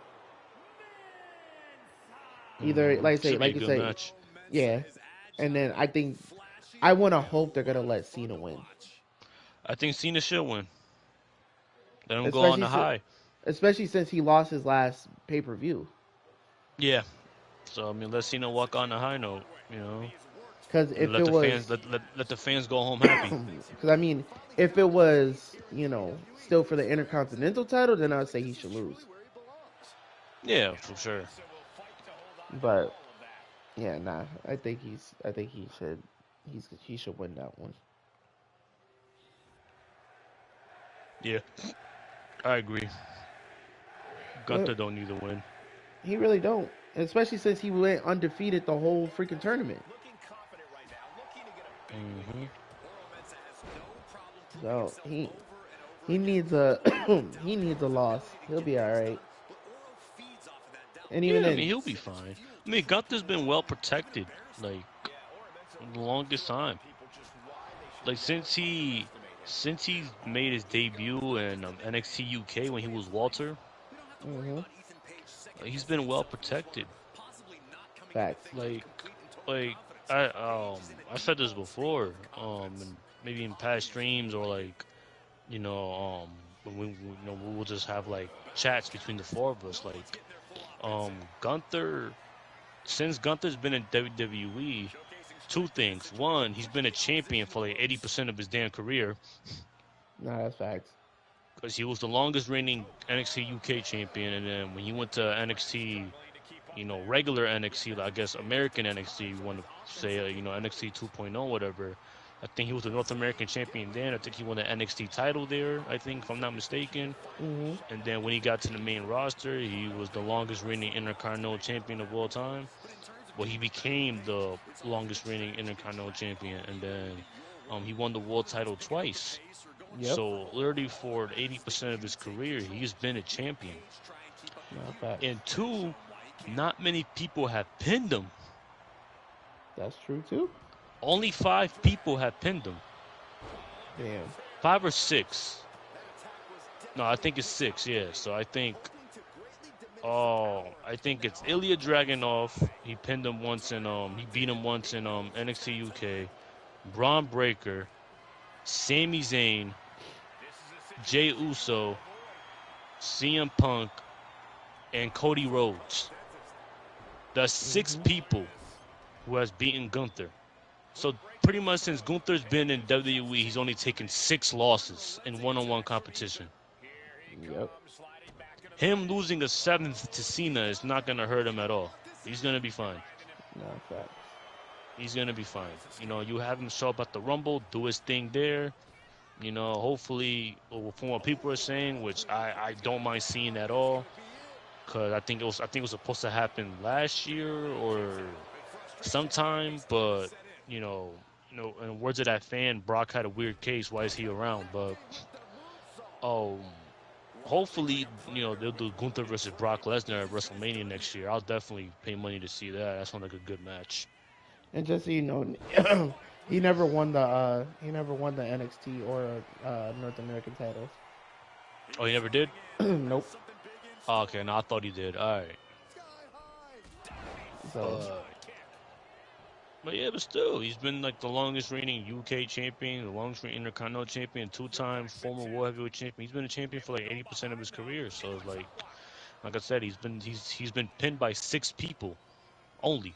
Either like I say, Should be a like you good say, match. yeah. And then I want to hope they're gonna let Cena win, I think Cena should win. Let him go on especially the high. especially since he lost his last pay per view. Yeah. So I mean, let Cena walk on the high note, Because and if let it the fans was, let the fans go home happy. because I mean, if it was, still for the Intercontinental title, then I'd say he should lose. Yeah, for sure. But yeah, nah, I think he should win that one. Yeah, I agree. But Gunther don't need to win. he really don't, especially since he went undefeated the whole freaking tournament. hmm So he needs a he needs a loss. He'll be all right. And even Yeah, I mean then, he'll be fine. I mean Gunther's been well protected, like the longest time. Like since he's made his debut in NXT UK when he was Walter, hmm he's been well protected. facts. Like like I said this before, and maybe in past streams or like when we'll just have like chats between the four of us. Like Gunther, since Gunther's been in WWE, two things. One, he's been a champion for like 80% of his damn career Nah, that's facts. because he was the longest reigning NXT UK champion, and then when he went to NXT, regular NXT, I guess American NXT, you want to say, NXT 2.0, whatever. I think he was the North American champion then. I think he won the NXT title there, I think, if I'm not mistaken. hmm And then when he got to the main roster, he was the longest reigning Intercontinental champion of all time. Well, he became the longest reigning Intercontinental champion, and then he won the world title twice. Yep. So literally for 80% of his career, he's been a champion. Nah, facts. And two, not many people have pinned him. That's true too. Only 5 people have pinned him. Damn. 5 or 6. No, I think it's 6. Yeah. So I think it's Ilya Dragunov. He pinned him once in he beat him once in NXT UK. Braun Breaker, Sami Zayn, Jey Uso, CM Punk, and Cody Rhodes. That's 6 people who has beaten Gunther. So pretty much since Gunther's been in WWE, he's only taken 6 losses in one-on-one competition. Yep. him losing a 7th to Cena is not gonna hurt him at all. He's gonna be fine. No facts. He's gonna be fine. You know, you have him show up at the Rumble, do his thing there. You know, hopefully, from what people are saying, which I don't mind seeing at all, because I think it was supposed to happen last year or sometime, but in words of that fan, Brock had a weird case. Why is he around? But um, hopefully, they'll do Gunther versus Brock Lesnar at WrestleMania next year. I'll definitely pay money to see that. That sounds like a good match. And just so you know, he never won the NXT or North American titles. Oh, he never did? Nope. Oh, okay, no, I thought he did. All right. So But yeah, but still, he's been like the longest reigning UK champion, the longest reigning Intercontinental champion, 2-time former World Heavyweight champion. He's been a champion for like 80% of his career. So it's like I said, he's been pinned by 6 people only.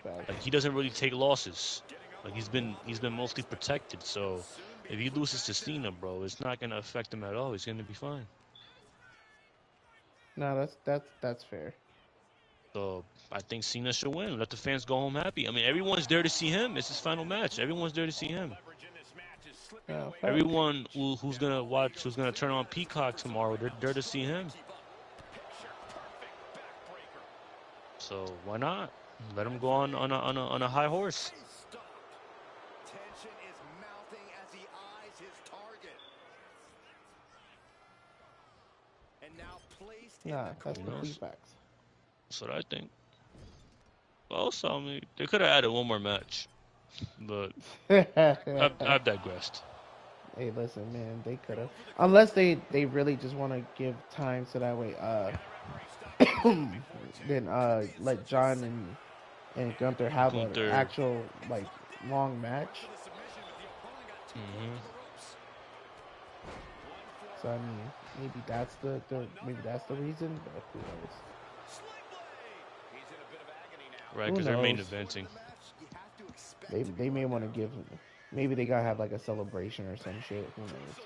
facts. Like he doesn't really take losses. Like he's been mostly protected. So if he loses to Cena, bro, it's not gonna affect him at all. He's gonna be fine. No, that's fair. So I think Cena should win. Let the fans go home happy. I mean, everyone's there to see him. It's his final match. Everyone's there to see him. No, facts. Everyone who's gonna watch, who's gonna turn on Peacock tomorrow, they're there to see him. So why not? Let him go on a high horse. Nah, that's complete facts. That's what I think. Also, I mean, they could have added one more match, but I've digressed. Hey, listen, man, they could have, unless they really just want to give time so that way, then let John and Gunther have an Gunther. actual like long match. Mm-hmm. So I mean, maybe that's the reason, but who knows? Right, Who because they're main knows? eventing. They may want to give, maybe they gotta have like a celebration or some shit. Who knows?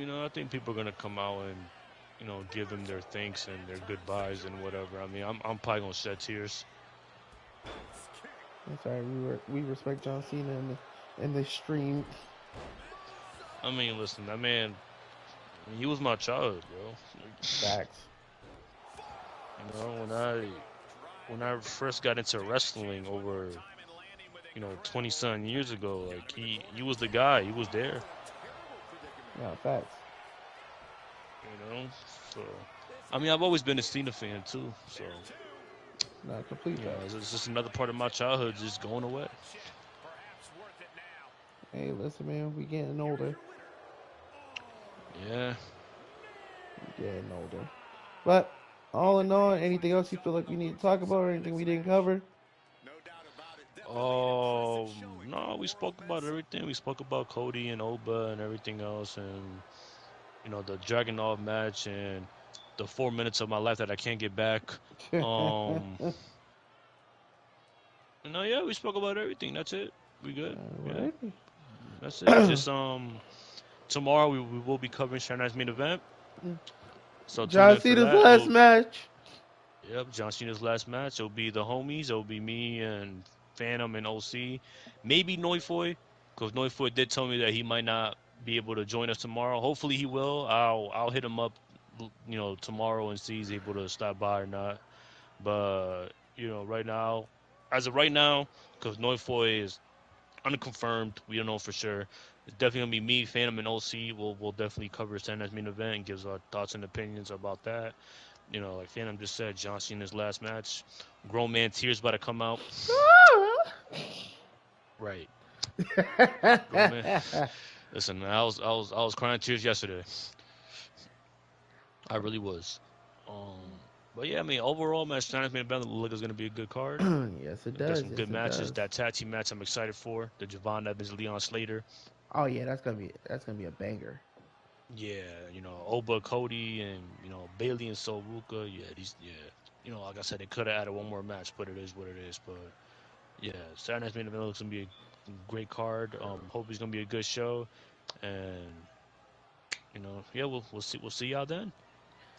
Yeah, I think people are gonna come out and give them their thanks and their goodbyes and whatever. I mean, I'm probably gonna shed tears. I'm sorry, we respect John Cena in the stream. I mean, listen, that man, he was my childhood, bro. Facts. When I first got into wrestling over 20-something years ago, like he was the guy. He was there. Yeah, facts. So I mean, I've always been a Cena fan too. So Not complete. Yeah, it's just another part of my childhood just going away. Hey, listen, man, we getting older. Yeah. We getting older. But all in all, anything else you feel like we need to talk about, or anything we didn't cover? No, we spoke about everything. We spoke about Cody and Oba and everything else, and the Dragunov match and the 4 minutes of my life that I can't get back. Yeah, we spoke about everything. That's it. We good. Yeah. That's it. Just tomorrow we will be covering Shannon's main event. So John Cena's last match. Yep, John Cena's last match. It'll be the homies. It'll be me and Phantom and OC. Maybe Noifoy, because Noifoy did tell me that he might not be able to join us tomorrow. Hopefully he will. I'll hit him up, tomorrow and see if he's able to stop by or not. But right now, as of right now, because Noifoy is unconfirmed, we don't know for sure. It's definitely gonna be me, Phantom, and OC. We'll definitely cover Sunday's main event and gives our thoughts and opinions about that. Like Phantom just said, John Cena's last match. Grown man tears about to come out. Right. Grown man. Listen, I was crying tears yesterday. I really was. But yeah, I mean, overall, man, Shannon's main event look is gonna be a good card. Yes, it Got does. some good matches. That tag team match I'm excited for. The Javon Evans, Leon Slater. Oh yeah, that's gonna be a banger. Yeah, Oba, Cody, and Bailey and Soruka. Like I said, they could have added one more match, but it is what it is. But yeah, Saturday night's main event looks gonna be a great card. Hope it's gonna be a good show, and Yeah, we'll see y'all then.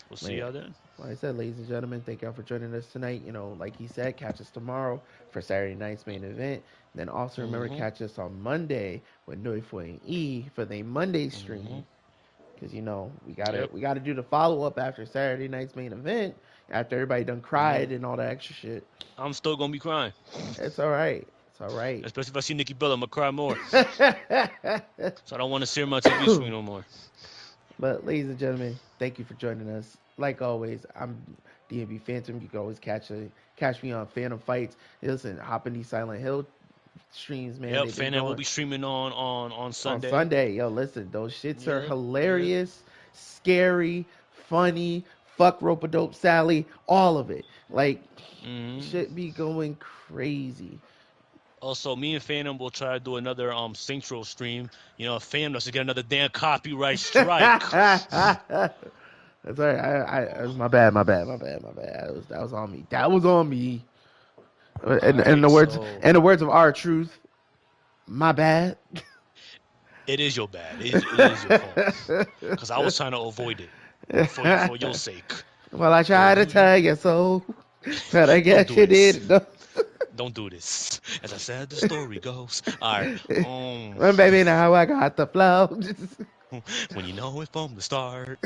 We'll see Man, y'all then. like I said, ladies and gentlemen, thank y'all for joining us tonight. Like he said, catch us tomorrow for Saturday night's main event. Then also remember, Mhm. catch us on Monday with Noifoi and E for the Monday Mhm. stream. Because we gotta Yep. we gotta do the follow up after Saturday night's main event. After everybody done Mhm. cried and all that extra shit. I'm still gonna be crying, It's all right. It's all right. especially if I see Nikki Bella. I'm gonna cry more. So I don't want to see her on my TV screen no more. But ladies and gentlemen, thank you for joining us. Like always, I'm DMB Phantom. You can always catch me on Phantom Fights. Listen, hop in these Silent Hill streams, man. Yep. They've been Fan that will going be streaming on on Sunday. Sunday. Yo, listen, those shits are Yep. Yep. hilarious, scary, funny. Fuck rope a dope Sally, all of it. Like, Mhm. shit be going crazy. Also, me and Phantom will try to do another Central stream. Phantom doesn't get another damn copyright strike. That's all right. It was my bad, my bad, my bad, my bad. That was on me. That was on me. All And right, the words so and the words of our truth, my bad. it is your bad. It is your fault. Cause I was trying to avoid it for your sake. Well, I But tried to you tell you so, but I don't guess do you this. did. No. Don't do this. As I said, the story goes. All right. Well, baby, now I got the flow. When you know it from the start,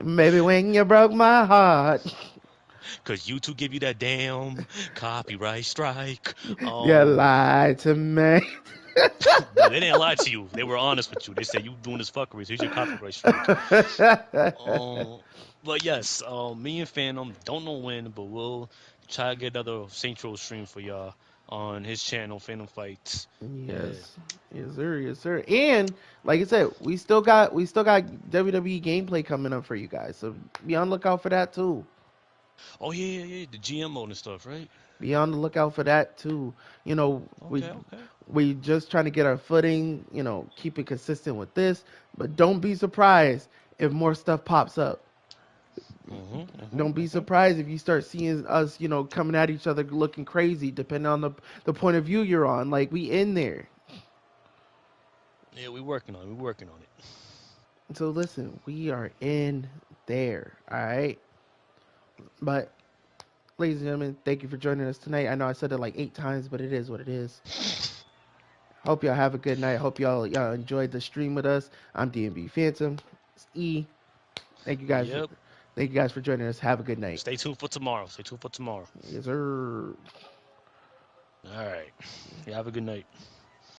Maybe when you broke my heart, cause YouTube give you that damn copyright strike. you Um, lied to me. no, they didn't lie to you. They were honest with you. They said you doing this fuckery. So here's your copyright strike. Um, but yes, me and Phantom don't know when, but we'll try to get another Central stream for y'all on his channel, Phantom Fights. Yeah. Yes, yes, sir, yes, sir. And like I said, we still got WWE gameplay coming up for you guys, so be on the lookout for that too. Oh yeah, yeah, yeah. The GM mode and stuff, right? Be on the lookout for that too. You know, we Okay, okay. we just trying to get our footing. Keep it consistent with this, but don't be surprised if more stuff pops up. Don't be Mhm. surprised if you start seeing us, coming at each other looking crazy, depending on the point of view you're on. Like we in there. Yeah, we working on it. We working on it. So listen, we are in there. All right. But ladies and gentlemen, thank you for joining us tonight. I know I said it like 8 times, but it is what it is. Hope y'all have a good night. Hope y'all enjoyed the stream with us. I'm DMB Phantom. It's E. Thank you guys. Yep. Thank you guys for joining us. Have a good night. Stay tuned for tomorrow. Stay tuned for tomorrow. Yes, sir. All right. Yeah, have a good night.